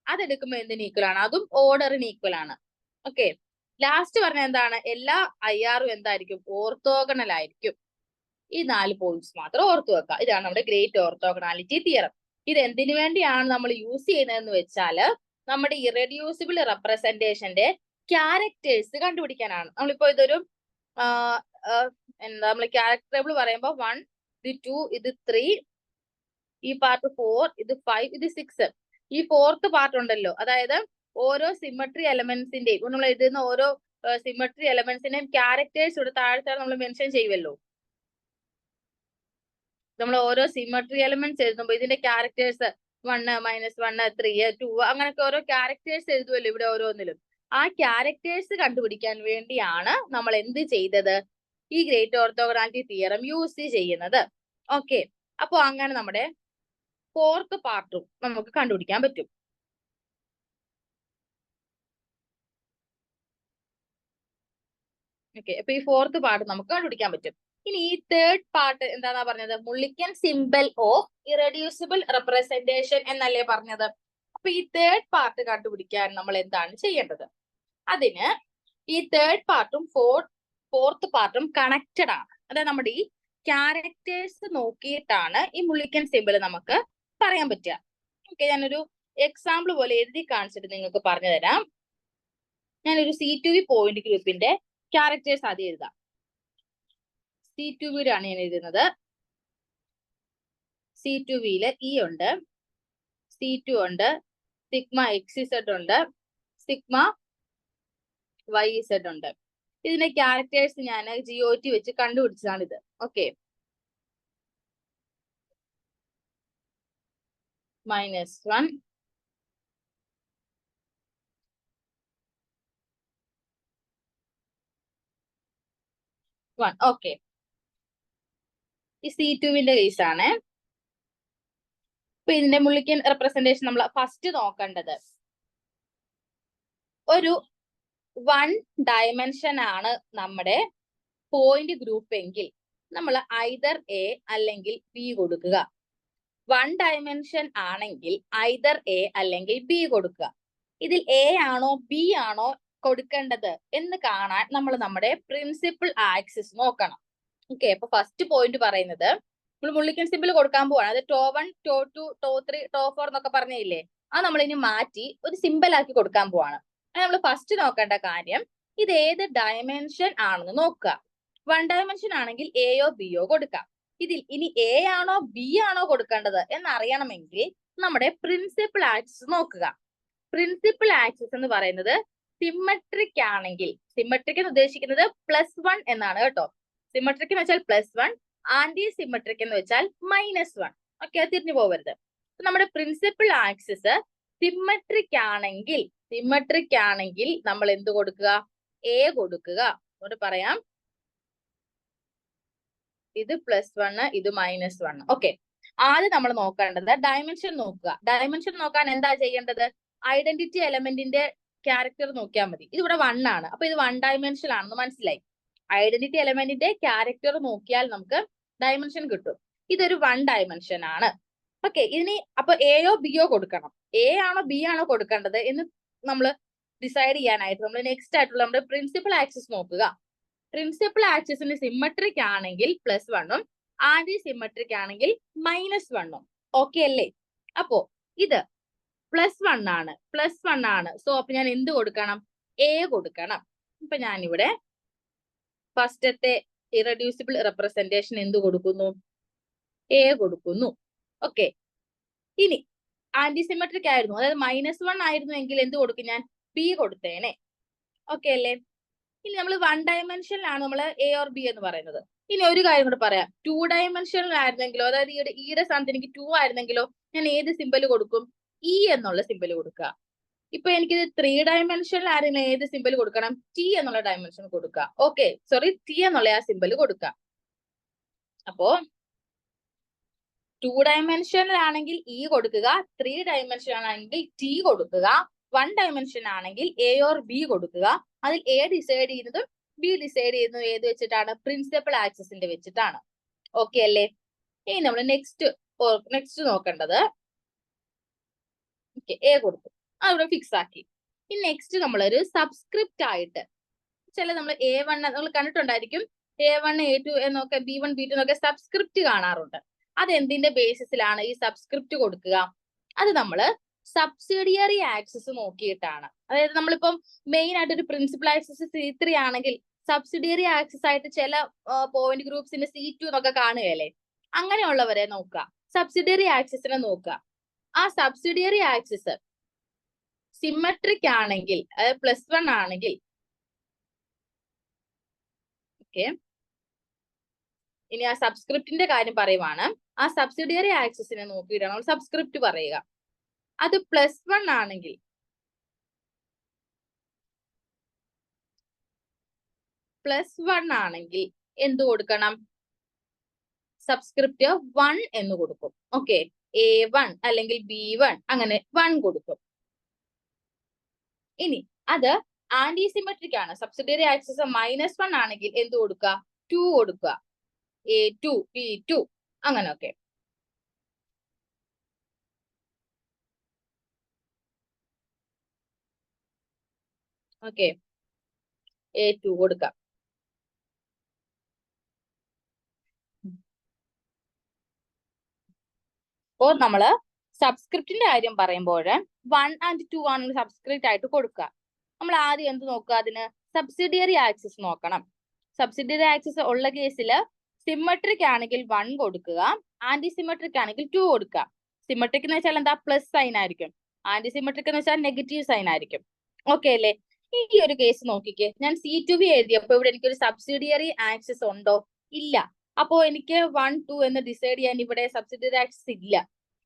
അതെടുക്കുമ്പോൾ എന്തിന് ഈക്വൽ ആണ്, അതും ഓർഡറിന് ഈക്വൽ ആണ്. ഓക്കെ, ലാസ്റ്റ് പറഞ്ഞ എന്താണ്, എല്ലാ IRഉം എന്തായിരിക്കും, ഓർത്തോഗണൽ ആയിരിക്കും. ഈ 4 പോയിന്റ്സ് മാത്രം ഓർത്തു വെക്കുക. ഇതാണ് നമ്മുടെ ഗ്രേറ്റ് ഓർത്തോഗണാലിറ്റി തിയറം. ഇത് എന്തിനു വേണ്ടിയാണ് നമ്മൾ യൂസ് ചെയ്യുന്നതെന്ന് വെച്ചാല് നമ്മുടെ ഇറഡ്യൂസിബിൾ റെപ്രസെന്റേഷന്റെ ക്യാരക്ടേഴ്സ് കണ്ടുപിടിക്കാനാണ്. നമ്മളിപ്പോ ഇതൊരു എന്താ നമ്മൾ ക്യാരക്ടർ ടേബിൾ പറയുമ്പോൾ 1 ഇത് 2 ഇത് 3, ഈ പാർട്ട് 4, ഇത് 5, ഇത് 6. ഈ 4th പാർട്ട് ഉണ്ടല്ലോ, അതായത് ഓരോ സിമെട്രി എലമെന്റ്സിന്റെയും നമ്മൾ എഴുതുന്ന ഓരോ സിമെട്രി എലമെന്റ്സിന്റെയും ക്യാരക്ടേഴ്സ് ഇവിടെ താഴെ നമ്മൾ മെൻഷൻ ചെയ്യുമല്ലോ. നമ്മൾ ഓരോ സിമെട്രി എലമെന്റ്സ് എഴുതുമ്പോൾ ഇതിന്റെ ക്യാരക്ടേഴ്സ് 1 -1 3 2 അങ്ങനെയൊക്കെ ഓരോ ക്യാരക്ടേഴ്സ് എഴുതുമല്ലോ ഇവിടെ ഓരോന്നിലും. ആ ക്യാരക്ടേഴ്സ് കണ്ടുപിടിക്കാൻ വേണ്ടിയാണ് നമ്മൾ എന്ത് ചെയ്തത്, ഈ ഗ്രേറ്റ് ഓർത്തോഗണാലിറ്റി തിയറം യൂസ് ചെയ്യുന്നത്. ഓക്കെ, അപ്പൊ അങ്ങനെ നമ്മുടെ 4th പാർട്ടും നമുക്ക് കണ്ടുപിടിക്കാൻ പറ്റും. ഓക്കെ, അപ്പൊ ഈ 4th പാർട്ട് നമുക്ക് കണ്ടുപിടിക്കാൻ പറ്റും. ഇനി ഈ 3rd പാർട്ട് എന്താന്നാ പറഞ്ഞത്, മുള്ളിക്കൻ സിമ്പൽ ഓഫ് ഇറഡ്യൂസിബിൾ റെപ്രസെന്റേഷൻ എന്നല്ലേ പറഞ്ഞത്. അപ്പൊ ഈ 3rd പാർട്ട് കണ്ടുപിടിക്കാൻ നമ്മൾ എന്താണ് ചെയ്യേണ്ടത്, അതിന് ഈ 3rd പാർട്ടും 4th പാർട്ടും കണക്റ്റഡ് ആണ്. അതായത് നമ്മുടെ ഈ ക്യാരക്ടേഴ്സ് നോക്കിയിട്ടാണ് ഈ മുള്ളിക്കൻ സിമ്പൽ നമുക്ക് പറയാൻ പറ്റുക. ഓക്കെ, ഞാനൊരു എക്സാമ്പിൾ പോലെ എഴുതി കാണിച്ചിട്ട് നിങ്ങൾക്ക് പറഞ്ഞു തരാം. ഞാനൊരു C2V പോയിന്റ് ഗ്രൂപ്പിന്റെ ക്യാരക്ടേഴ്സ് ആദ്യം എഴുതാം. C2Vയിലാണ് ഞാൻ എഴുതുന്നത്. C2Vയില് E ഉണ്ട്, C2 ഉണ്ട്, സിഗ്മ XZ ഉണ്ട്, സിഗ്മ YZ ഉണ്ട്. ഇതിന്റെ ക്യാരക്ടേഴ്സ് ഞാൻ GOT വെച്ച് കണ്ടുപിടിച്ചതാണ് ഇത്. ഓക്കെ, -1 1. ഓക്കെ, ഈ C2വിന്റെ കേസ് ആണ്. ഇപ്പൊ ഇതിന്റെ മുള്ളിക്കൻ റെപ്രസെന്റേഷൻ നമ്മൾ ഫസ്റ്റ് നോക്കേണ്ടത്, ഒരു 1 ഡയമെൻഷൻ ആണ് നമ്മുടെ പോയിന്റ് ഗ്രൂപ്പ് എങ്കിൽ നമ്മൾ ഐദർ എ അല്ലെങ്കിൽ ബി കൊടുക്കുക. 1 ഡയമെൻഷൻ ആണെങ്കിൽ ഐദർ എ അല്ലെങ്കിൽ ബി കൊടുക്കുക. ഇതിൽ എ ആണോ ബി ആണോ കൊടുക്കേണ്ടത് എന്ന് കാണാൻ നമ്മൾ നമ്മുടെ പ്രിൻസിപ്പിൾ ആക്സിസ് നോക്കണം. ഓക്കെ, അപ്പൊ ഫസ്റ്റ് പോയിന്റ് പറയുന്നത് നമ്മൾ മുള്ളിക്കൻ സിമ്പിൾ കൊടുക്കാൻ പോവാണ്. അത് ടോ 1 ടോ 2 ടോ 3 ടോ 4 എന്നൊക്കെ പറഞ്ഞില്ലേ, അത് നമ്മൾ ഇനി മാറ്റി ഒരു സിമ്പിൾ ആക്കി കൊടുക്കാൻ പോവാണ്. നമ്മൾ ഫസ്റ്റ് നോക്കേണ്ട കാര്യം ഇത് ഏത് ഡയമെൻഷൻ ആണെന്ന് നോക്കുക. 1 ഡയമെൻഷൻ ആണെങ്കിൽ എയോ ബിയോ കൊടുക്കാം. ഇതിൽ ഇനി എ ആണോ ബി ആണോ കൊടുക്കേണ്ടത് എന്നറിയണമെങ്കിൽ നമ്മുടെ പ്രിൻസിപ്പിൾ ആക്സിസ് നോക്കുക. പ്രിൻസിപ്പിൾ ആക്സിസ് എന്ന് പറയുന്നത് സിമ്മട്രിക് ആണെങ്കിൽ, സിമ്മട്രിക് എന്ന് ഉദ്ദേശിക്കുന്നത് +1 എന്നാണ് കേട്ടോ. സിമ്മട്രിക് എന്ന് വെച്ചാൽ +1, ആന്റി സിമ്മട്രിക് എന്ന് വെച്ചാൽ -1. ഓക്കെ, അത് തിരിഞ്ഞു പോകരുത്. നമ്മുടെ പ്രിൻസിപ്പിൾ ആക്സിസ് സിമ്മട്രിക് ആണെങ്കിൽ നമ്മൾ എന്ത് കൊടുക്കുക? എ കൊടുക്കുക. അതുകൊണ്ട് പറയാം ഇത് +1 ഇത് -1. ഓക്കെ, ആദ്യം നമ്മൾ നോക്കേണ്ടത് ഡയമെൻഷൻ നോക്കുക. ഡയമെൻഷൻ നോക്കാൻ എന്താ ചെയ്യേണ്ടത്? ഐഡന്റിറ്റി എലമെന്റിന്റെ ക്യാരക്ടർ നോക്കിയാൽ മതി. ഇതിവിടെ 1 ആണ്, അപ്പൊ ഇത് 1 ഡയമെൻഷൻ ആണെന്ന് മനസ്സിലായി. ഐഡന്റിറ്റി എലമെന്റിന്റെ ക്യാരക്ടർ നോക്കിയാൽ നമുക്ക് ഡയമെൻഷൻ കിട്ടും. ഇതൊരു 1 ഡയമെൻഷൻ ആണ്. ഓക്കെ, ഇനി അപ്പൊ എയോ ബിയോ കൊടുക്കണം. എ ആണോ ബി ആണോ കൊടുക്കേണ്ടത് എന്ന് നമ്മൾ ഡിസൈഡ് ചെയ്യാനായിട്ട് നമ്മൾ നെക്സ്റ്റ് ആയിട്ടുള്ള നമ്മുടെ പ്രിൻസിപ്പൽ ആക്സിസ് നോക്കുക. പ്രിൻസിപ്പൽ ആക്സിസിന് സിമ്മട്രിക് ആണെങ്കിൽ +1ഉം ആന്റി സിമ്മട്രിക് ആണെങ്കിൽ -1ഉം. ഓക്കെ അല്ലേ? അപ്പോ ഇത് +1 ആണ്. സോ അപ്പൊ ഞാൻ എന്ത് കൊടുക്കണം? എ കൊടുക്കണം. ഇപ്പൊ ഞാനിവിടെ ഫസ്റ്റത്തെ ഇറഡ്യൂസിബിൾ റെപ്രസെന്റേഷൻ എന്ത് കൊടുക്കുന്നു? എ കൊടുക്കുന്നു. ഓക്കെ, ഇനി ആന്റിസിമെട്രിക് ആയിരുന്നു, അതായത് -1 ആയിരുന്നു എങ്കിൽ എന്ത് കൊടുക്കും? ഞാൻ ബി കൊടുത്തേനെ. ഓക്കെ അല്ലേ? ഇനി നമ്മൾ 1 ഡയമെൻഷനിലാണ് നമ്മൾ എ ഓർ ബി എന്ന് പറയുന്നത്. ഇനി ഒരു കാര്യം കൂടെ പറയാം. 2 ഡയമെൻഷനിൽ ആയിരുന്നെങ്കിലോ, അതായത് ഈയുടെ സ്ഥാനത്ത് എനിക്ക് 2 ആയിരുന്നെങ്കിലോ ഞാൻ ഏത് സിമ്പൽ കൊടുക്കും? ഇ എന്നുള്ള സിമ്പൽ കൊടുക്കുക. ഇപ്പൊ എനിക്കിത് 3 ഡയമെൻഷനിൽ ആയിരുന്നെങ്കിൽ ഏത് സിമ്പൽ കൊടുക്കണം? ടി എന്നുള്ള ഡയമെൻഷൻ കൊടുക്കുക. ഓക്കെ, സോറി, ടി എന്നുള്ള ആ സിമ്പൽ കൊടുക്കുക. അപ്പോ 2 ഡയമെൻഷനിൽ ആണെങ്കിൽ ഇ കൊടുക്കുക, 3 ഡയമെൻഷൻ ആണെങ്കിൽ ടി കൊടുക്കുക, 1 ഡയമെൻഷൻ ആണെങ്കിൽ എ ഓർ ബി കൊടുക്കുക. അതിൽ എ ഡിസൈഡ് ചെയ്യുന്നതും ബി ഡിസൈഡ് ചെയ്യുന്നതും ഏത് വെച്ചിട്ടാണ്? പ്രിൻസിപ്പൽ ആക്സിസിന്റെ വെച്ചിട്ടാണ്. ഓക്കെ അല്ലേ? ഇനി നമ്മൾ നെക്സ്റ്റ് നോക്കേണ്ടത് എ കൊടുത്തു, അവിടെ ഫിക്സ് ആക്കി. ഇനി നെക്സ്റ്റ് നമ്മളൊരു സബ്സ്ക്രിപ്റ്റ് ആയിട്ട് നമ്മൾ A1 നമ്മൾ കണ്ടിട്ടുണ്ടായിരിക്കും. A1 A2 എന്നൊക്കെ B1 B2 എന്നൊക്കെ സബ്സ്ക്രിപ്റ്റ് കാണാറുണ്ട്. അത് എന്തിന്റെ ബേസിസിലാണ് ഈ സബ്സ്ക്രിപ്റ്റ് കൊടുക്കുക? അത് നമ്മള് സബ്സിഡിയറി ആക്സിസ് നോക്കിയിട്ടാണ്. അതായത് നമ്മളിപ്പം മെയിൻ ആയിട്ട് ഒരു പ്രിൻസിപ്പൽ ആക്സിസ് C3 ആണെങ്കിൽ സബ്സിഡിയറി ആക്സിസ് ആയിട്ട് ചില പോയിന്റ് ഗ്രൂപ്പ്സിന്റെ C2 എന്നൊക്കെ കാണുകയല്ലേ, അങ്ങനെയുള്ളവരെ നോക്കുക. സബ്സിഡിയറി ആക്സിസിനെ നോക്കുക. ആ സബ്സിഡിയറി ആക്സിസ് സിമ്മട്രിക് ആണെങ്കിൽ, അതായത് +1 ആണെങ്കിൽ, ഓക്കെ, ഇനി ആ സബ്സ്ക്രിപ്റ്റിന്റെ കാര്യം പറയുവാണ്. ആ സബ്സിഡിയറി ആക്സിസിനെ നോക്കിയിട്ടാണ് സബ്സ്ക്രിപ്റ്റ് പറയുക. അത് +1 ആണെങ്കിൽ എന്ത് കൊടുക്കണം? സബ്സ്ക്രിപ്റ്റ് 1 എന്ന് കൊടുക്കും. ഓക്കെ, A1 അല്ലെങ്കിൽ B1 അങ്ങനെ 1 കൊടുക്കും. ഇനി അത് ആന്റിസിമെട്രിക് ആണ്. സബ്സിഡിയറി ആക്സിസ് -1 ആണെങ്കിൽ എന്ത് കൊടുക്കുക? 2 കൊടുക്കുക. A2 B2 അങ്ങനെയൊക്കെ. ഓക്കെ, A2 കൊടുക്കാം. അപ്പോ നമ്മള് സബ്സ്ക്രിപ്റ്റിന്റെ കാര്യം പറയുമ്പോൾ 1 and 2 ആണ് സബ്സ്ക്രിപ്റ്റ് ആയിട്ട് കൊടുക്കുക. നമ്മൾ ആദ്യം എന്ത് നോക്കുക? അതിന് സബ്സിഡിയറി ആക്സിസ് നോക്കണം. സബ്സിഡിയറി ആക്സിസ് ഉള്ള കേസിൽ സിമ്മട്രിക് ആണെങ്കിൽ 1 കൊടുക്കുക, ആന്റി സിമ്മട്രിക് ആണെങ്കിൽ 2 കൊടുക്കുക. സിമ്മട്രിക് എന്ന് വെച്ചാൽ എന്താ? പ്ലസ് സൈൻ ആയിരിക്കും. ആന്റി സിമ്മട്രിക് എന്ന് വെച്ചാൽ നെഗറ്റീവ് സൈൻ ആയിരിക്കും. ഓക്കെ അല്ലേ? ഈ ഒരു കേസ് നോക്കിക്കേ, ഞാൻ C2B എഴുതിയപ്പോ ഇവിടെ എനിക്കൊരു സബ്സിഡിയറി ആക്സിസ് ഉണ്ടോ? ഇല്ല. അപ്പോ എനിക്ക് 1 2 എന്ന് ഡിസൈഡ് ചെയ്യാൻ ഇവിടെ സബ്സിഡിയറി ആക്സിസ് ഇല്ല.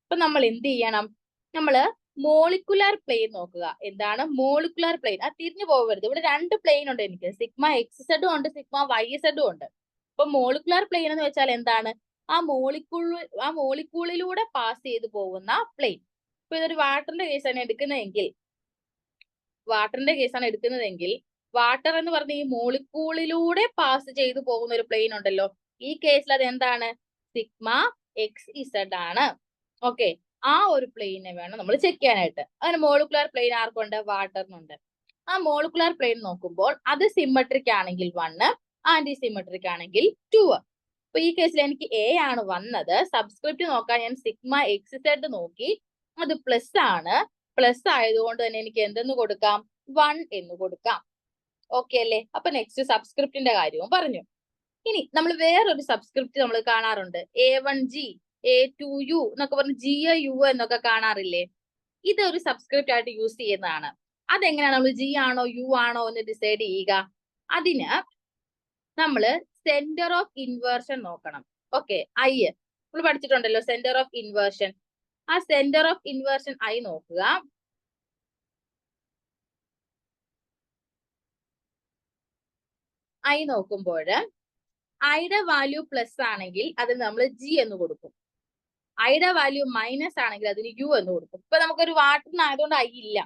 അപ്പൊ നമ്മൾ എന്ത് ചെയ്യണം? നമ്മള് മോളിക്കുലാർ പ്ലെയിൻ നോക്കുക. എന്താണ് മോളിക്കുലാർ പ്ലെയിൻ? അത് തിരിഞ്ഞു പോകരുത്. ഇവിടെ 2 പ്ലെയിൻ ഉണ്ട് എനിക്ക്, σxz ഉണ്ട്, σyz ഉണ്ട്. അപ്പൊ മോളിക്കുലാർ പ്ലെയിൻ എന്ന് വെച്ചാൽ എന്താണ്? ആ മോളിക്കൂളിലൂടെ പാസ് ചെയ്ത് പോകുന്ന പ്ലെയിൻ. ഇപ്പൊ ഇതൊരു വാട്ടറിന്റെ കേസാണ് എടുക്കുന്നതെങ്കിൽ വാട്ടർ എന്ന് പറഞ്ഞ ഈ മോളിക്കൂളിലൂടെ പാസ് ചെയ്തു പോകുന്ന ഒരു പ്ലെയിൻ ഉണ്ടല്ലോ, ഈ കേസിൽ അത് എന്താണ്? സിഗ്മ എക്സ് ഇസഡ് ആണ്. ഓക്കെ, ആ ഒരു പ്ലെയിനെ വേണം നമ്മൾ ചെക്ക് ചെയ്യാനായിട്ട്. അതിന് മോളിക്കുലർ പ്ലെയിൻ ആർക്കുണ്ട്? വാട്ടറിനുണ്ട്. ആ മോളിക്കുലർ പ്ലെയിൻ നോക്കുമ്പോൾ അത് സിമെട്രിക് ആണെങ്കിൽ 1, ആന്റി സിമെട്രിക് ആണെങ്കിൽ 2. അപ്പൊ ഈ കേസിൽ എനിക്ക് എ ആണ് വന്നത്. സബ്സ്ക്രിപ്റ്റ് നോക്കാൻ ഞാൻ സിഗ്മ എക്സ് സെഡ് നോക്കി, അത് പ്ലസ് ആണ്. പ്ലസ് ആയതുകൊണ്ട് തന്നെ എനിക്ക് എന്തെന്ന് കൊടുക്കാം? 1 എന്ന് കൊടുക്കാം. ഓക്കെ അല്ലേ? അപ്പൊ നെക്സ്റ്റ് സബ്സ്ക്രിപ്റ്റിന്റെ കാര്യവും പറഞ്ഞു. ഇനി നമ്മൾ വേറൊരു സബ്സ്ക്രിപ്റ്റ് നമ്മൾ കാണാറുണ്ട്, A1G, A2U എന്നൊക്കെ പറഞ്ഞ് GU എന്നൊക്കെ കാണാറില്ലേ? ഇതൊരു സബ്സ്ക്രിപ്റ്റ് ആയിട്ട് യൂസ് ചെയ്യുന്നതാണ്. അതെങ്ങനെയാണ് നമ്മൾ G ആണോ U ആണോ എന്ന് ഡിസൈഡ് ചെയ്യുക? അതിന് നമ്മള് സെന്റർ ഓഫ് ഇൻവേർഷൻ നോക്കണം. ഓക്കെ, I നമ്മൾ പഠിച്ചിട്ടുണ്ടല്ലോ സെന്റർ ഓഫ് ഇൻവേർഷൻ. ആ സെന്റർ ഓഫ് ഇൻവേർഷൻ I നോക്കുക. I നോക്കുമ്പോൾ ഐയുടെ വാല്യൂ പ്ലസ് ആണെങ്കിൽ അതിന് നമ്മൾ G എന്ന് കൊടുക്കും. ഐയുടെ വാല്യൂ മൈനസ് ആണെങ്കിൽ അതിന് U എന്ന് കൊടുക്കും. ഇപ്പൊ നമുക്കൊരു വാട്ടറിനായതുകൊണ്ട് I ഇല്ല.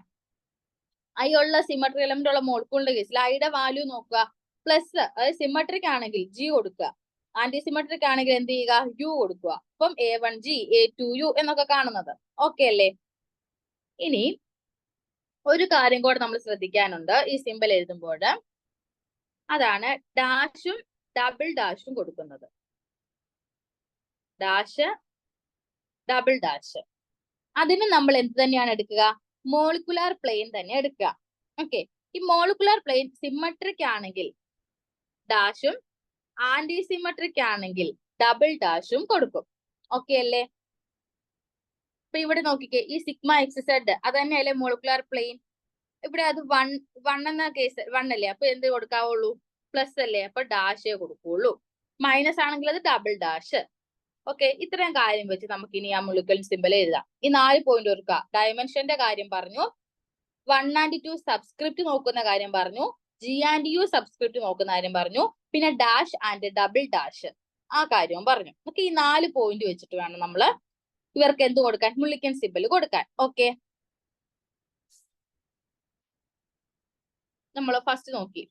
I ഉള്ള സിമെട്രി എലമെന്റ് ഉള്ള മോളിക്യൂളിന്റെ കേസിൽ ഐയുടെ വാല്യൂ നോക്കുക, പ്ലസ്. അതായത് സിമെട്രിക് ആണെങ്കിൽ G കൊടുക്കുക, ആന്റി സിമെട്രിക് ആണെങ്കിൽ എന്ത് ചെയ്യുക? U കൊടുക്കുക. അപ്പം A1G, A2U എന്നൊക്കെ കാണുന്നത്. ഓക്കെ അല്ലേ? ഇനി ഒരു കാര്യം കൂടെ നമ്മൾ ശ്രദ്ധിക്കാനുണ്ട് ഈ സിമ്പൽ എഴുതുമ്പോൾ. അതാണ് ഡാഷും ഡബിൾ ഡാഷും കൊടുക്കുന്നത്. Dash, double dash. അതിന് നമ്മൾ എന്ത് തന്നെയാണ് എടുക്കുക? മോളിക്കുലാർ പ്ലെയിൻ തന്നെ എടുക്കുക. ഓക്കെ, ഈ മോളിക്കുലാർ പ്ലെയിൻ സിമെട്രിക് ആണെങ്കിൽ ഡാഷും, ആന്റി സിമെട്രിക് ആണെങ്കിൽ ഡബിൾ ഡാഷും കൊടുക്കും. ഓക്കെ അല്ലേ? ഇപ്പൊ ഇവിടെ നോക്കിക്കേ, ഈ സിഗ്മ എക്സ് സെഡ് അത് തന്നെയല്ലേ മോളിക്കുലാർ പ്ലെയിൻ. ഇവിടെ അത് 1 എന്ന കേസ് 1 അല്ലേ? അപ്പൊ എന്ത് കൊടുക്കാവുള്ളൂ? പ്ലസ് അല്ലേ? അപ്പൊ ഡാഷേ കൊടുക്കുള്ളൂ. മൈനസ് ആണെങ്കിൽ അത് ഡബിൾ ഡാഷ്. ഓക്കെ, ഇത്രയും കാര്യം വെച്ച് നമുക്ക് ഇനി ആ മോളിക്യൂൽ സിമ്പൽ എഴുതാം. ഈ 4 പോയിന്റ് ഓർക്കുക. ഡയമെൻഷന്റെ കാര്യം പറഞ്ഞു, 1 and 2 സബ്സ്ക്രിപ്റ്റ് നോക്കുന്ന കാര്യം പറഞ്ഞു, G and U സബ്സ്ക്രിപ്റ്റ് നോക്കുന്ന കാര്യം പറഞ്ഞു, പിന്നെ ഡാഷ് ആൻഡ് ഡബിൾ ഡാഷ് ആ കാര്യവും പറഞ്ഞു. നമുക്ക് ഈ 4 പോയിന്റ് വെച്ചിട്ട് വേണം നമ്മൾ ഇവർക്ക് എന്ത് കൊടുക്കാൻ? മുള്ളിക്കൻ സിമ്പൽ കൊടുക്കാൻ. ഓക്കെ, നമ്മൾ ഫസ്റ്റ് നോക്കി.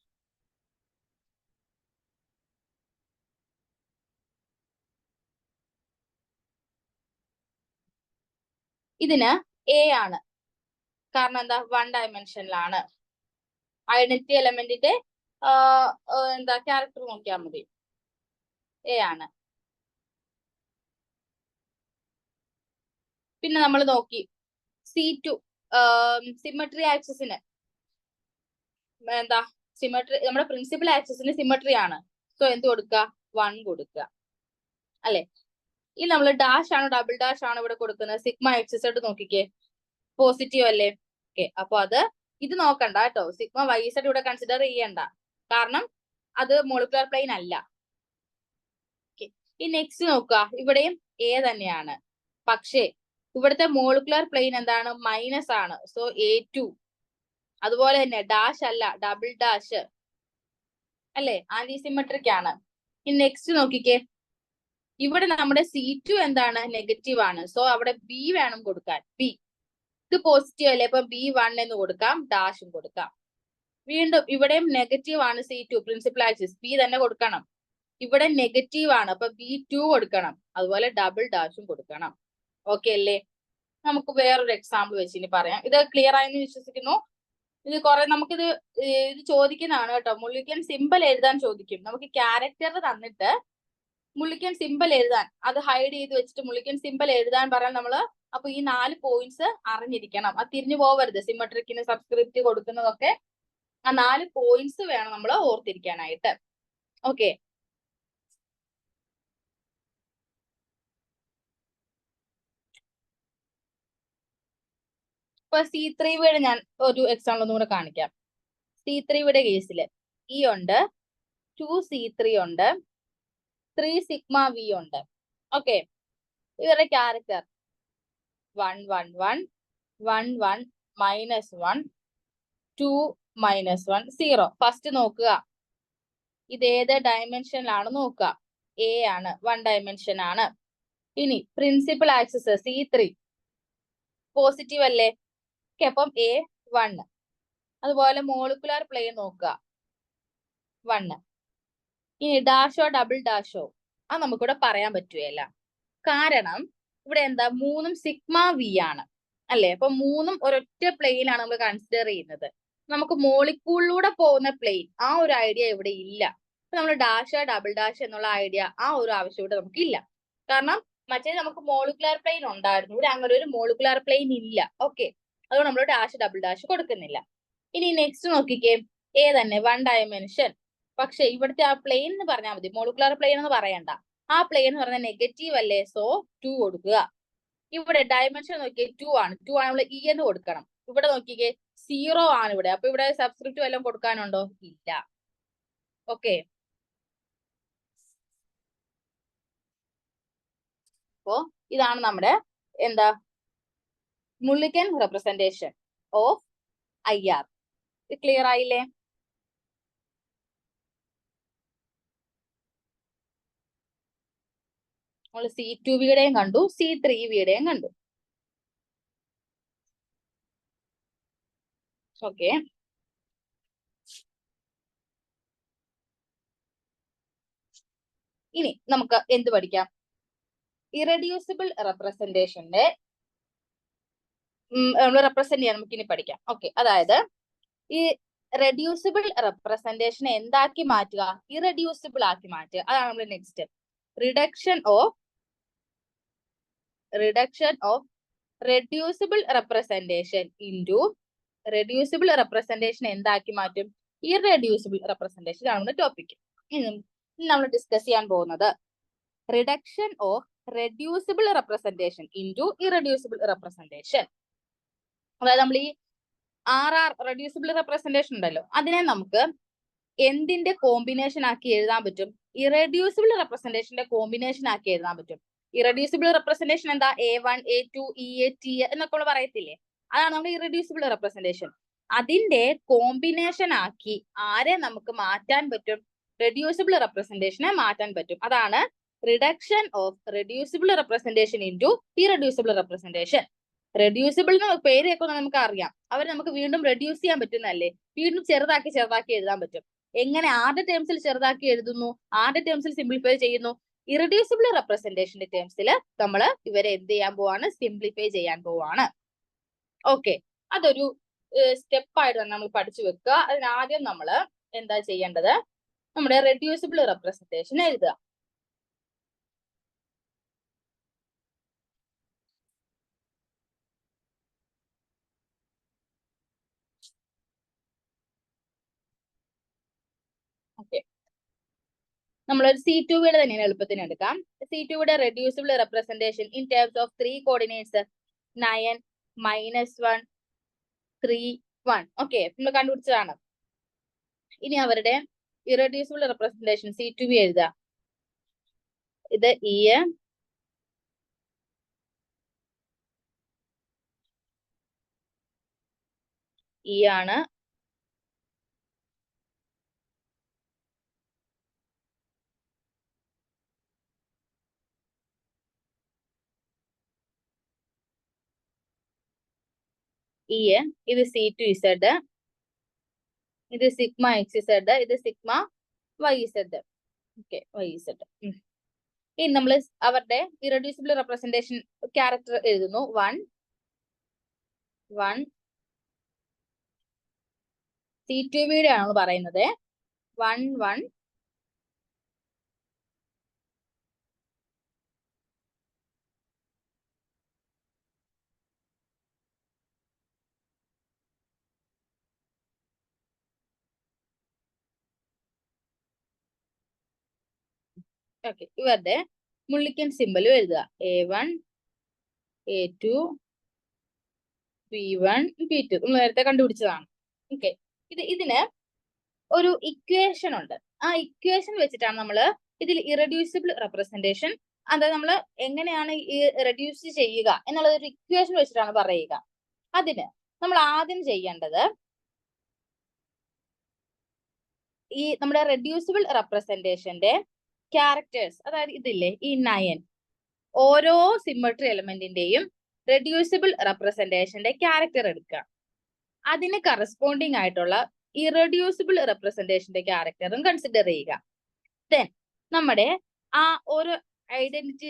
ഇതിന് A ആണ്. കാരണം എന്താ? 1 ഡയമെൻഷനിലാണ്. ഐഡന്റിറ്റി എലമെന്റിന്റെ എന്താ ക്യാരക്ടർ നോക്കിയാൽ മതി. A ആണ്. പിന്നെ നമ്മൾ നോക്കി C2 സിമെട്രി ആക്സിസിന് എന്താ? സിമെട്രി, നമ്മുടെ പ്രിൻസിപ്പൽ ആക്സിസിന് സിമെട്രി ആണ്. സോ എന്ത് കൊടുക്കുക? 1 കൊടുക്കുക അല്ലെ? ഈ നമ്മൾ ഡാഷ് ആണോ ഡബിൾ ഡാഷ് ആണോ ഇവിടെ കൊടുക്കുന്നത്? സിഗ്മ എക്സ് സെഡ് നോക്കിക്കേ, പോസിറ്റീവ് അല്ലേ? ഓക്കെ, അപ്പൊ അത് ഇത് നോക്കണ്ട കേട്ടോ. സിഗ്മ വൈ സെഡ് ഇവിടെ കൺസിഡർ ചെയ്യണ്ട, കാരണം അത് മോളിക്കുലർ പ്ലെയിൻ അല്ല. ഈ നെക്സ്റ്റ് നോക്കുക, ഇവിടെയും A തന്നെയാണ്. പക്ഷേ ഇവിടുത്തെ മോളിക്കുലർ പ്ലെയിൻ എന്താണ്? മൈനസ് ആണ്. So A2. അതുപോലെ തന്നെ ഡാഷ് അല്ല, ഡബിൾ ഡാഷ് അല്ലെ? ആന്റി സിമെട്രിക് ആണ്. ഇനി നെക്സ്റ്റ് നോക്കിക്കേ, ഇവിടെ നമ്മുടെ C2 എന്താണ്? നെഗറ്റീവ് ആണ്. സോ അവിടെ B വേണം കൊടുക്കാൻ. B ഇത് പോസിറ്റീവ് അല്ലേ? അപ്പൊ B1 എന്ന് കൊടുക്കാം, ഡാഷും കൊടുക്കാം. വീണ്ടും ഇവിടെയും നെഗറ്റീവ് ആണ് C2, പ്രിൻസിപ്പൽ ആക്സിസ്, B തന്നെ കൊടുക്കണം. ഇവിടെ നെഗറ്റീവ് ആണ്, അപ്പൊ B2 കൊടുക്കണം. അതുപോലെ ഡബിൾ ഡാഷും കൊടുക്കണം. ഓക്കെ അല്ലേ? നമുക്ക് വേറൊരു എക്സാമ്പിൾ വെച്ച് ഇനി പറയാം. ഇത് ക്ലിയർ ആയെന്ന് വിശ്വസിക്കുന്നു. ഇത് കുറെ നമുക്കിത് ഇത് ചോദിക്കുന്നതാണ് കേട്ടോ. മുള്ളിക്കൻ സിമ്പൽ എഴുതാൻ ചോദിക്കും. നമുക്ക് ക്യാരക്ടർ തന്നിട്ട് മുള്ളിക്കൻ സിമ്പൽ എഴുതാൻ, അത് ഹൈഡ് ചെയ്ത് വെച്ചിട്ട് മുള്ളിക്കൻ സിമ്പൽ എഴുതാൻ പറയാൻ നമ്മള് അപ്പൊ ഈ 4 പോയിന്റ്സ് അറിഞ്ഞിരിക്കണം. അത് തിരിഞ്ഞു പോവരുത്. സിമെട്രിക്കിന് സബ്സ്ക്രിപ്റ്റ് കൊടുക്കുന്നതൊക്കെ ആ 4 പോയിന്റ്സ് വേണം നമ്മൾ ഓർത്തിരിക്കാനായിട്ട്. ഓക്കെ, ഇപ്പൊ C3 ഞാൻ ഒരു എക്സാമ്പിൾ ഒന്നും കൂടെ കാണിക്കാം. C3 കേസിൽ E ഉണ്ട്, 2C3 ഉണ്ട്, 3 സിഗ്മ V ഉണ്ട്. ഓക്കെ, ഇവരുടെ ക്യാരക്ടർ 1 1 1 1 1 -1 2 -1 0. ഫസ്റ്റ് നോക്കുക, ഇത് ഏത് ഡയമെൻഷനിലാണ് നോക്കുക. A ആണ്, 1 ഡയമെൻഷൻ ആണ്. ഇനി പ്രിൻസിപ്പൽ ആക്സിസ് C3 പോസിറ്റീവ് അല്ലേ? അപ്പം A1. അതുപോലെ മോളിക്കുലാർ പ്ലെയിൻ നോക്കുക, 1. ഇനി ഡാഷോ ഡബിൾ ഡാഷോ? അത് നമുക്കിവിടെ പറയാൻ പറ്റുകയില്ല. കാരണം ഇവിടെ എന്താ, മൂന്നും സിഗ്മ വി ആണ് അല്ലെ. അപ്പൊ മൂന്നും ഒരൊറ്റ പ്ലെയിനാണ് നമ്മൾ കൺസിഡർ ചെയ്യുന്നത്. നമുക്ക് മോളിക്യൂളിലൂടെ പോകുന്ന പ്ലെയിൻ ആ ഒരു ഐഡിയ ഇവിടെ ഇല്ല. അപ്പൊ നമ്മൾ ഡാഷ് ഡബിൾ ഡാഷ് എന്നുള്ള ഐഡിയ ആ ഒരു ആവശ്യം ഇവിടെ നമുക്ക് ഇല്ല. കാരണം മറ്റേ നമുക്ക് മോളിക്കുലാർ പ്ലെയിൻ ഉണ്ടായിരുന്നു, ഇവിടെ അങ്ങനെ ഒരു മോളിക്കുലാർ പ്ലെയിൻ ഇല്ല. ഓക്കെ, അതുകൊണ്ട് നമ്മൾ ഡാഷ് ഡബിൾ ഡാഷ് കൊടുക്കുന്നില്ല. ഇനി നെക്സ്റ്റ് നോക്കിക്കേ, എ തന്നെ 1 ഡയമെൻഷൻ. പക്ഷെ ഇവിടുത്തെ ആ പ്ലെയിൻ എന്ന് പറഞ്ഞാൽ മതി, മോളിക്കുലാർ പ്ലെയിൻ എന്ന് പറയണ്ട. ആ പ്ലെയിൻ എന്ന് പറഞ്ഞാൽ നെഗറ്റീവ് അല്ലേ, സോ 2 കൊടുക്കുക. ഇവിടെ ഡയമെൻഷൻ നോക്കിയേ 2 ആണ്, 2 ആണ്, നമ്മൾ ഇ എന്ന് കൊടുക്കണം. ഇവിടെ നോക്കിക്കേ 0 ആണ് ഇവിടെ. അപ്പൊ ഇവിടെ സബ്സ്ക്രിപ്റ്റ് വല്ലതും കൊടുക്കാനുണ്ടോ? ഇല്ല. ഓക്കെ, അപ്പോ ഇതാണ് നമ്മുടെ എന്താ മുള്ളിക്കൻ റെപ്രസെന്റേഷൻ ഓഫ് IR. ക്ലിയർ ആയില്ലേ? നമ്മൾ C2വിയുടെയും കണ്ടു, C3വിയുടെയും കണ്ടു. ഓക്കെ, ഇനി നമുക്ക് എന്ത് പഠിക്കാം? ഇറഡ്യൂസിബിൾ റെപ്രസെന്റേഷന്റെ നമ്മൾ റെപ്രസെന്റ് ചെയ്യാൻ നമുക്ക് ഇനി പഠിക്കാം. ഓക്കെ, അതായത് ഈ റെഡ്യൂസിബിൾ റെപ്രസെന്റേഷൻ എന്താക്കി മാറ്റുക? ഇറഡ്യൂസിബിൾ ആക്കി മാറ്റുക. അതാണ് നമ്മൾ next. Reduction of reducible representation into reducible representation എന്താക്കി മാറ്റും? ഇറഡ്യൂസിബിൾ റെപ്രസെന്റേഷൻ ആണ് നമ്മുടെ ടോപ്പിക്. ഇനി നമ്മൾ ഡിസ്കസ് ചെയ്യാൻ പോകുന്നത് reduction of reducible representation into irreducible representation. അതായത് നമ്മൾ ഈ RR റെഡ്യൂസിബിൾ റെപ്രസെന്റേഷൻ ഉണ്ടല്ലോ, അതിനെ നമുക്ക് എന്തിന്റെ കോമ്പിനേഷൻ ആക്കി എഴുതാൻ പറ്റും? ഇറഡ്യൂസിബിൾ റെപ്രസെന്റേഷന്റെ കോമ്പിനേഷൻ ആക്കി എഴുതാൻ പറ്റും. ഇറഡ്യൂസിബിൾ റെപ്രസെന്റേഷൻ എന്താ? A1 A2 EA T എന്നൊക്കെ നമ്മൾ പറയത്തില്ലേ, അതാണ് നമ്മുടെ ഇറഡ്യൂസിബിൾ റെപ്രസെന്റേഷൻ. അതിന്റെ കോമ്പിനേഷൻ ആക്കി ആരെ നമുക്ക് മാറ്റാൻ പറ്റും? റെഡ്യൂസിബിൾ റെപ്രസെന്റേഷനെ മാറ്റാൻ പറ്റും. അതാണ് reduction of reducible representation into irreducible representation. Reducible എന്ന് പേര് കേൾക്കുന്നത് നമുക്ക് അറിയാം, അവർ നമുക്ക് വീണ്ടും റെഡ്യൂസ് ചെയ്യാൻ പറ്റുന്നതല്ലേ, വീണ്ടും ചെറുതാക്കി എഴുതാൻ പറ്റും. എങ്ങനെ? ആദ്യ ടേംസിൽ ചെറുതാക്കി എഴുതുന്നു, ആദ്യ ടേംസിൽ സിംപ്ലിഫൈ ചെയ്യുന്നു. ഇറഡ്യൂസിബിൾ റെപ്രസെന്റേഷന്റെ ടേംസിൽ നമ്മൾ ഇവരെ എന്ത് ചെയ്യാൻ പോവാണ്? സിംപ്ലിഫൈ ചെയ്യാൻ പോവാണ്. ഓക്കെ, അതൊരു സ്റ്റെപ്പായിട്ട് നമ്മൾ പഠിച്ചു വെക്കുക. അതിനാദ്യം നമ്മൾ എന്താ ചെയ്യേണ്ടത്? നമ്മുടെ റെഡ്യൂസിബിൾ റെപ്രസെന്റേഷൻ എഴുതുക. ഓക്കെ, നമ്മളൊരു C2വിയുടെ തന്നെയാണ് എളുപ്പത്തിന് എടുക്കാം. C2വിയുടെ reducible representation in terms of 3 coordinates 9 -1 3 1. ഓക്കെ, നമ്മൾ കണ്ടുപിടിച്ചതാണ്. ഇനി അവരുടെ ഇറഡ്യൂസിബിൾ റെപ്രസെന്റേഷൻ C2V എഴുതുക. ഇത് E ആണ്. ഇത് C2Z, ഇത് സിഗ്മ XZ, ഇത് സിഗ്മ YZ. Okay, YZ. ഇനി നമ്മൾ അവരുടെ ഇറഡ്യൂസിബിൾ റെപ്രസെന്റേഷൻ ക്യാരക്ടർ എഴുതുന്നു. 1 1 C2വിയുടെ ആണ് പറയുന്നത്. 1 1 ഓക്കെ, ഇവരുടെ മുള്ളിക്കൻ സിമ്പലും എഴുതുക. A1 A2 B1 B2 നമ്മൾ നേരത്തെ കണ്ടുപിടിച്ചതാണ്. ഓക്കെ, ഇതിന് ഒരു ഇക്വേഷൻ ഉണ്ട്. ആ ഇക്വേഷൻ വെച്ചിട്ടാണ് നമ്മൾ ഇതിൽ ഇറഡ്യൂസിബിൾ റെപ്രസെന്റേഷൻ, അതായത് നമ്മൾ എങ്ങനെയാണ് ഈ റെഡ്യൂസ് ചെയ്യുക എന്നുള്ളത് ഒരു ഇക്വേഷൻ വെച്ചിട്ടാണ് പറയുക. അതിന് നമ്മൾ ആദ്യം ചെയ്യേണ്ടത് ഈ നമ്മുടെ റെഡ്യൂസിബിൾ റെപ്രസെന്റേഷന്റെ ക്യാരക്ടേഴ്സ്, അതായത് ഇതില്ലേ ഈ 9, ഓരോ സിമ്മട്രി എലമെന്റിന്റെയും റെഡ്യൂസിബിൾ റെപ്രസെന്റേഷന്റെ ക്യാരക്ടർ എടുക്കുക. അതിന് കറസ്പോണ്ടിങ് ആയിട്ടുള്ള ഇറഡ്യൂസിബിൾ റെപ്രസെന്റേഷന്റെ ക്യാരക്ടറും കൺസിഡർ ചെയ്യുക. ദെൻ നമ്മുടെ ആ ഒരു ഐഡന്റിറ്റി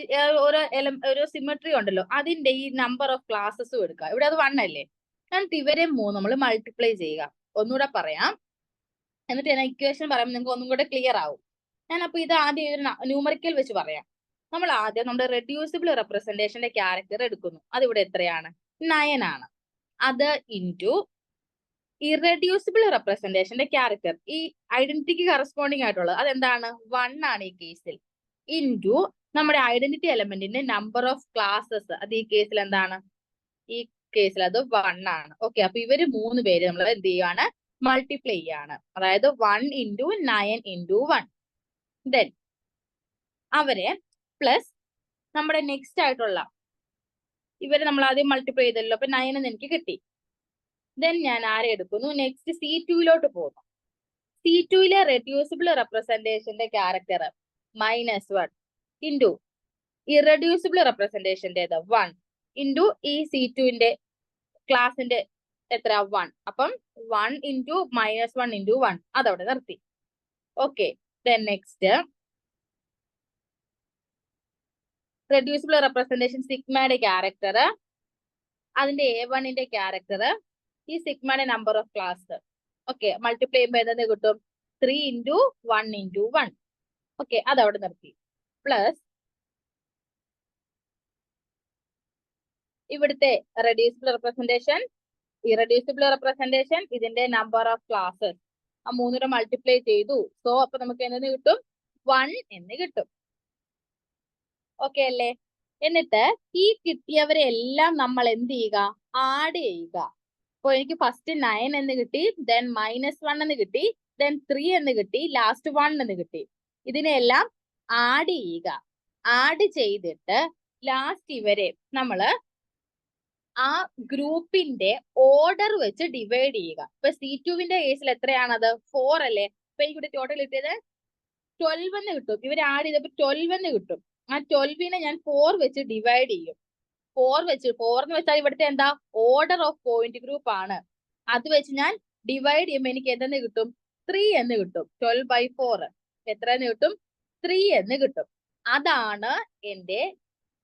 ഒരു സിമെട്രി ഉണ്ടല്ലോ, അതിന്റെ ഈ നമ്പർ ഓഫ് ക്ലാസ്സസും എടുക്കുക. ഇവിടെ അത് 1 അല്ലേ, എന്നിട്ട് ഇവരെ 3 നമ്മൾ മൾട്ടിപ്ലൈ ചെയ്യുക. ഒന്നുകൂടെ പറയാം, എന്നിട്ട് ഞാൻ ഇക്വേഷൻ പറയുമ്പോൾ നിങ്ങൾക്ക് ഒന്നും കൂടെ ക്ലിയർ ആവും. ഞാൻ അപ്പൊ ഇത് ആദ്യം ഒരു ന്യൂമറിക്കൽ വെച്ച് പറയാം. നമ്മൾ ആദ്യം നമ്മുടെ റെഡ്യൂസിബിൾ റെപ്രസെന്റേഷന്റെ ക്യാരക്ടർ എടുക്കുന്നു. അതിവിടെ എത്രയാണ്? 9 ആണ്. അത് ഇൻറ്റു ഇറെഡ്യൂസിബിൾ റെപ്രസെന്റേഷന്റെ ക്യാരക്ടർ, ഈ ഐഡന്റിറ്റിക്ക് കറസ്പോണ്ടിങ് ആയിട്ടുള്ളത്, അതെന്താണ്? 1 ആണ് ഈ കേസിൽ. ഇൻറ്റു നമ്മുടെ ഐഡന്റിറ്റി എലമെന്റിന്റെ നമ്പർ ഓഫ് ക്ലാസ്സസ്, അത് ഈ കേസിൽ എന്താണ്? ഈ കേസിൽ അത് 1 ആണ്. ഓക്കെ, അപ്പൊ ഇവര് 3 പേര് നമ്മൾ എന്ത് ചെയ്യാണ്? മൾട്ടിപ്ലൈ ചെയ്യാണ്. അതായത് 1 ഇൻറ്റു 9 ഇൻറ്റു 1. ദെൻ അവരെ പ്ലസ് നമ്മുടെ നെക്സ്റ്റ് ആയിട്ടുള്ള ഇവരെ നമ്മൾ ആദ്യം മൾട്ടിപ്ലൈ ചെയ്തല്ലോ, അപ്പൊ 9 എന്ന് എനിക്ക് കിട്ടി. ദെൻ ഞാൻ ആരെ എടുക്കുന്നു? നെക്സ്റ്റ് C2 പോകുന്നു. C2 റെഡ്യൂസിബിൾ റെപ്രസെന്റേഷന്റെ ക്യാരക്ടർ -1 ഇൻറ്റു ഇറെഡ്യൂസിബിൾ റെപ്രസെന്റേഷന്റെ 1 ഇൻറ്റു ഈ C2 ക്ലാസിന്റെ എത്ര? 1. അപ്പം 1 ഇൻറ്റു -1 ഇൻറ്റു 1 അതവിടെ നിർത്തി. Okay, then next reducible representation സിഗ്മയുടെ ക്യാരക്ടർ, അതിന്റെ A1ന്റെ ക്യാരക്ടർ, ഈ സിഗ്മയുടെ number of class. Okay, multiply ചെയ്യുമ്പോൾ എന്തെന്ന് കിട്ടും? 3 ഇൻറ്റു 1 ഇൻറ്റു 1. ഓക്കെ, അതവിടെ നിർത്തി. പ്ലസ് ഇവിടുത്തെ റെഡ്യൂസിബിൾ റെപ്രസെന്റേഷൻ, ഇറെഡ്യൂസിബിൾ റെപ്രസെന്റേഷൻ, ഇതിന്റെ നമ്പർ ഓഫ് ക്ലാസ്സസ്, ആ 3 മൾട്ടിപ്ലൈ ചെയ്തു. സോ അപ്പൊ നമുക്ക് എന്തെന്ന് കിട്ടും? 1 എന്ന് കിട്ടും. ഓക്കെ അല്ലേ? എന്നിട്ട് ഈ കിട്ടിയവരെ എല്ലാം നമ്മൾ എന്ത് ചെയ്യുക? ആഡ് ചെയ്യുക. അപ്പൊ എനിക്ക് ഫസ്റ്റ് 9 എന്ന് കിട്ടി, ദെൻ -1 എന്ന് കിട്ടി, ദെൻ 3 എന്ന് കിട്ടി, ലാസ്റ്റ് 1 എന്ന് കിട്ടി. ഇതിനെല്ലാം ആഡ് ചെയ്യുക. ആഡ് ചെയ്തിട്ട് ലാസ്റ്റ് ഇവരെ നമ്മള് ആ ഗ്രൂപ്പിന്റെ ഓർഡർ വെച്ച് ഡിവൈഡ് ചെയ്യുക. ഇപ്പൊ C2 കേസിൽ എത്രയാണത്? 4 അല്ലേ? അപ്പൊ എനിക്കിവിടെ ടോട്ടൽ കിട്ടിയത് 12 എന്ന് കിട്ടും. ഇവർ ആഡ് ചെയ്തപ്പോ 12 എന്ന് കിട്ടും. ആ 12നെ ഞാൻ 4 വെച്ച് ഡിവൈഡ് ചെയ്യും. 4 എന്ന് വെച്ചാൽ ഇവിടുത്തെ എന്താ? ഓർഡർ ഓഫ് പോയിന്റ് ഗ്രൂപ്പ് ആണ്. അത് വെച്ച് ഞാൻ ഡിവൈഡ് ചെയ്യുമ്പോൾ എനിക്ക് എന്തെന്ന് കിട്ടും? 3 എന്ന് കിട്ടും. 12/4 എത്ര എന്ന് കിട്ടും? 3 എന്ന് കിട്ടും. അതാണ് എന്റെ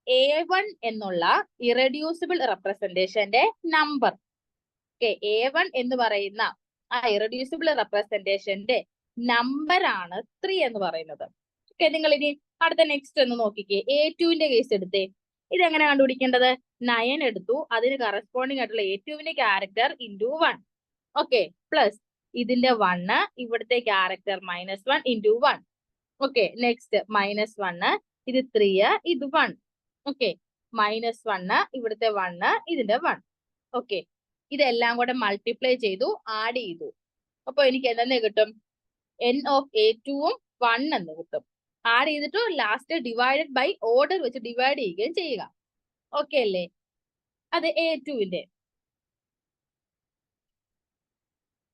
A1 എന്നുള്ള ഇറെഡ്യൂസിബിൾ റെപ്രസെന്റേഷന്റെ നമ്പർ. ഓക്കെ, A1 എന്ന് പറയുന്ന ആ ഇറെഡ്യൂസിബിൾ റെപ്രസെന്റേഷന്റെ നമ്പർ ആണ് 3 എന്ന് പറയുന്നത്. ഓക്കെ, നിങ്ങൾ ഇനി അടുത്ത നെക്സ്റ്റ് ഒന്ന് നോക്കിക്കേ. A2 കേസ് എടുത്തേ. ഇതെങ്ങനെ കണ്ടുപിടിക്കേണ്ടത്? 9 എടുത്തു, അതിന് കറസ്പോണ്ടിങ് ആയിട്ടുള്ള A2 character into 1. Okay, plus ഇതിന്റെ 1, ഇവിടുത്തെ ക്യാരക്ടർ -1 ഇൻറ്റു 1. ഓക്കെ, നെക്സ്റ്റ് -1, ഇത് 3, ഇത് 1. ഓക്കെ, -1, ഇവിടുത്തെ 1, ഇതിന്റെ 1. ഓക്കെ, ഇതെല്ലാം കൂടെ മൾട്ടിപ്ലൈ ചെയ്തു, ആഡ് ചെയ്തു. അപ്പൊ എനിക്ക് എന്തെന്ന് കിട്ടും? N ഓഫ് A2ഉം 1 എന്ന് കിട്ടും. ആഡ് ചെയ്തിട്ട് ലാസ്റ്റ് ഡിവൈഡഡ് ബൈ ഓർഡർ വെച്ച് ഡിവൈഡ് ചെയ്യുകയും ചെയ്യുക. ഓക്കെ അല്ലേ? അത് A2.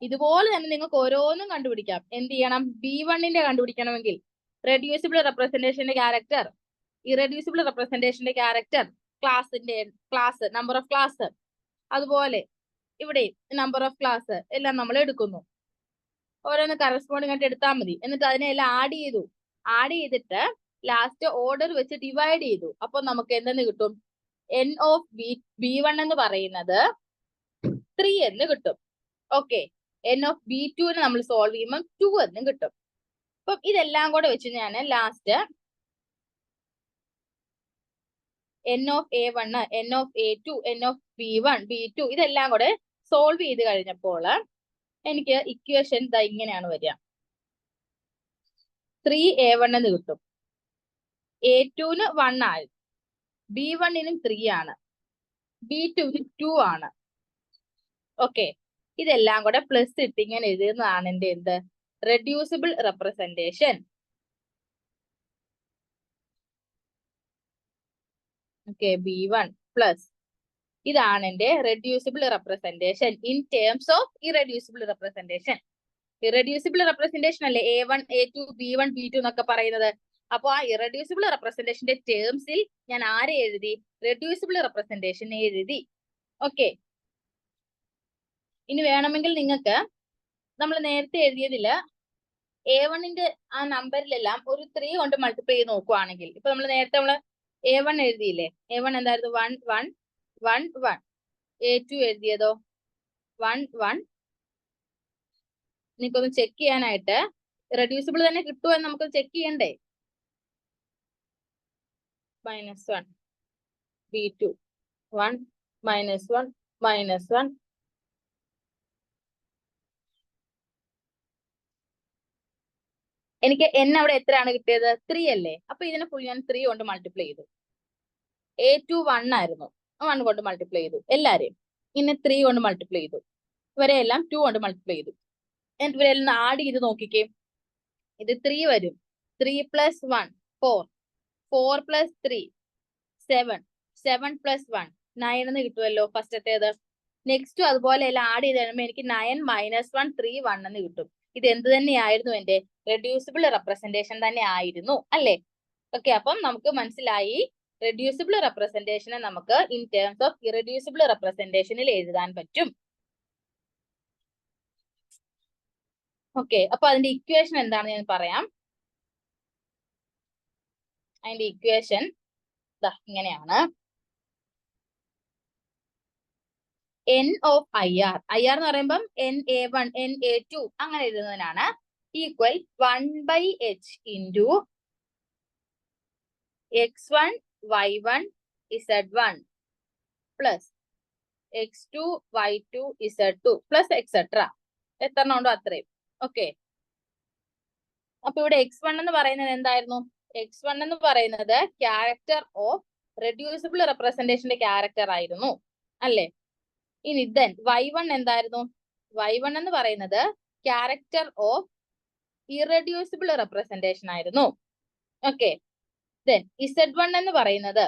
ഇതുപോലെ തന്നെ നിങ്ങൾക്ക് ഓരോന്നും കണ്ടുപിടിക്കാം. എന്ത് ചെയ്യണം? B1 കണ്ടുപിടിക്കണമെങ്കിൽ റെഡ്യൂസിബിൾ റെപ്രസെന്റേഷന്റെ ക്യാരക്ടർ, ഇറെഡ്യൂസിബിൾ റെപ്രസെന്റേഷന്റെ character, class number of class, അതുപോലെ ഇവിടെ നമ്പർ ഓഫ് ക്ലാസ് എല്ലാം നമ്മൾ എടുക്കുന്നു. ഓരോന്ന് കറസ്പോണ്ടിങ് ആയിട്ട് എടുത്താൽ മതി. എന്നിട്ട് അതിനെല്ലാം ആഡ് ചെയ്തു. ആഡ് ചെയ്തിട്ട് ലാസ്റ്റ് ഓർഡർ വെച്ച് ഡിവൈഡ് ചെയ്തു. അപ്പൊ നമുക്ക് എന്തെന്ന് കിട്ടും? N ഓഫ് B1 എന്ന് പറയുന്നത് 3 എന്ന് കിട്ടും. ഓക്കെ, N ഓഫ് B2 നമ്മൾ സോൾവ് ചെയ്യുമ്പോൾ 2 എന്ന് കിട്ടും. അപ്പം ഇതെല്ലാം കൂടെ വെച്ച് ഞാൻ last N of A1, N of A2, N of B1, B2 ഇതെല്ലാം കൂടെ സോൾവ് ചെയ്ത് കഴിഞ്ഞപ്പോൾ എനിക്ക് ഇക്വേഷൻ ഇങ്ങനെയാണ് വരിക. 3A1 എന്ന് കിട്ടും. A2 1 ആണ്, B1 3 ആണ്, B2 2 ആണ്. ഓക്കെ, ഇതെല്ലാം കൂടെ പ്ലസ് ഇട്ട് ഇങ്ങനെ എഴുതുന്നതാണ് എന്റെ എന്ത്? Reducible representation. Okay, B1 plus ഇതാണ് എന്റെ reducible representation in terms of irreducible representation. Irreducible representation അല്ലേ A1, A2, B1, B2 എന്നൊക്കെ പറയുന്നത്. അപ്പൊ ആ ഇറെഡ്യൂസിബിൾ റെപ്രസെന്റേഷന്റെ ടേംസിൽ ഞാൻ ആരെ എഴുതി? റെഡ്യൂസിബിൾ റെപ്രസെന്റേഷൻ എഴുതി. ഓക്കെ, ഇനി വേണമെങ്കിൽ നിങ്ങൾക്ക് നമ്മൾ നേരത്തെ എഴുതിയതില് A1ന്റെ ആ നമ്പറിലെല്ലാം ഒരു 3 കൊണ്ട് മൾട്ടിപ്ലൈ ചെയ്ത് നോക്കുവാണെങ്കിൽ, ഇപ്പൊ നമ്മൾ നേരത്തെ A1 എഴുതിയില്ലേ, A1 എന്തായിരുന്നു 1 1 1 1, A2 എഴുതിയതോ 1 1. എനിക്കൊന്ന് ചെക്ക് ചെയ്യാനായിട്ട്, റെഡ്യൂസിബിൾ തന്നെ കിട്ടുമോ എന്ന് നമുക്ക് ചെക്ക് ചെയ്യണ്ടേ. -1 B2 1 -1 -1. എനിക്ക് n അവിടെ എത്രയാണ് കിട്ടിയത്? 3 അല്ലേ? അപ്പൊ ഇതിനെ ഫുൾ ഞാൻ 3 കൊണ്ട് മൾട്ടിപ്ലൈ ചെയ്തു. A2 1 ആയിരുന്നു, 1 കൊണ്ട് മൾട്ടിപ്ലൈ ചെയ്തു എല്ലാരെയും. ഇനി 3 കൊണ്ട് മൾട്ടിപ്ലൈ ചെയ്തു. ഇവരെ എല്ലാം 2 കൊണ്ട് മൾട്ടിപ്ലൈ ചെയ്തു. എന്നിട്ട് ഇവരെല്ലാം ആഡ് ചെയ്ത് നോക്കിക്കേ. ഇത് 3 വരും. 3 + 1 4, 4 + 3 7, 7 + 1 9 എന്ന് കിട്ടുമല്ലോ ഫസ്റ്റത്തേത്. നെക്സ്റ്റ് അതുപോലെ എല്ലാം ആഡ് ചെയ്ത് കഴിയുമ്പോൾ എനിക്ക് 9 -1 3 1 എന്ന് കിട്ടും. ഇത് എന്ത് തന്നെയായിരുന്നു? എന്റെ റെഡ്യൂസിബിൾ റെപ്രസെന്റേഷൻ തന്നെ ആയിരുന്നു അല്ലേ? ഓക്കെ, അപ്പം നമുക്ക് മനസ്സിലായി റെഡ്യൂസിബിൾ റെപ്രസെന്റേഷനെ നമുക്ക് ഇൻ ടേംസ് ഓഫ് ഇറെഡ്യൂസിബിൾ റെപ്രസെന്റേഷനിൽ എഴുതാൻ പറ്റും. ഓക്കെ, അപ്പൊ അതിന്റെ ഇക്വേഷൻ എന്താണെന്ന് ഞാൻ പറയാം. അതിന്റെ ഇക്വേഷൻ ഇങ്ങനെയാണ്. n ഓഫ് IR, IR എന്ന് പറയുമ്പം NA1 NA2 അങ്ങനെ എഴുതുന്നതിനാണ്, equal 1/h into x1 y1 z1 plus x2 y2 z2 plus etcetera. എത്ര ഉണ്ടോ അത്രയും. ഓക്കെ, അപ്പൊ ഇവിടെ x1 എന്ന് പറയുന്നത് എന്തായിരുന്നു? x1 എന്ന് പറയുന്നത് ക്യാരക്ടർ ഓഫ് റെഡ്യൂസിബിൾ റെപ്രസെന്റേഷന്റെ ക്യാരക്ടർ ആയിരുന്നു അല്ലേ? ഇനി ദെൻ y1 എന്തായിരുന്നു? y1 എന്ന് പറയുന്നത് ക്യാരക്ടർ ഓഫ് ഇറെഡ്യൂസിബിൾ റെപ്രസെന്റേഷൻ ആയിരുന്നു. ഓക്കെ, ദെൻ z1 എന്ന് പറയുന്നത്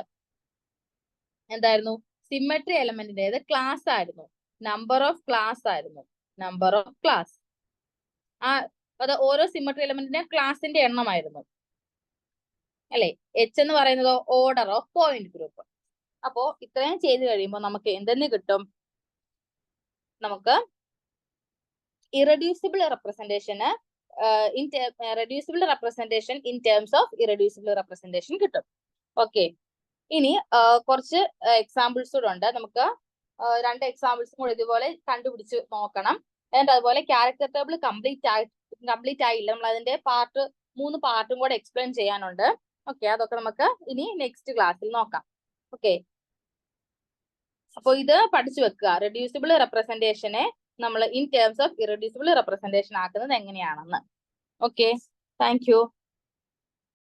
എന്തായിരുന്നു? സിമെട്രി എലമെന്റിന്റെ ക്ലാസ് ആയിരുന്നു, നമ്പർ ഓഫ് ക്ലാസ് ആയിരുന്നു, നമ്പർ ഓഫ് ക്ലാസ്. അത് ഓരോ സിമെട്രി എലമെന്റിന്റെ ക്ലാസിന്റെ എണ്ണമായിരുന്നു അല്ലെ? h എന്ന് പറയുന്നത് ഓർഡർ ഓഫ് പോയിന്റ് ഗ്രൂപ്പ്. അപ്പോ ഇത്രയും ചെയ്ത് കഴിയുമ്പോൾ നമുക്ക് എന്തെന്ന് കിട്ടും? നമുക്ക് ഇറെഡ്യൂസിബിൾ റെപ്രസെന്റേഷന് reducible representation in terms of irreducible representation കിട്ടും. ഓക്കെ, ഇനി കുറച്ച് എക്സാമ്പിൾസ് കൂടെ ഉണ്ട്. നമുക്ക് 2 എക്സാമ്പിൾസും കൂടെ ഇതുപോലെ കണ്ടുപിടിച്ച് നോക്കണം. എന്നിട്ട് അതുപോലെ ക്യാരക്ടർ ടേബിൾ കംപ്ലീറ്റ് ആയില്ല, നമ്മൾ അതിന്റെ 3 പാർട്ടും കൂടെ എക്സ്പ്ലെയിൻ ചെയ്യാനുണ്ട്. ഓക്കെ, അതൊക്കെ നമുക്ക് ഇനി നെക്സ്റ്റ് ക്ലാസ്സിൽ നോക്കാം. ഓക്കെ, അപ്പോൾ ഇത് പഠിച്ചു വെക്കുക, റെഡ്യൂസിബിൾ റെപ്രസെന്റേഷനെ നമ്മൾ in terms of irreducible representation ആക്കുന്നത് എങ്ങനെയാണെന്ന്. Okay, thank you.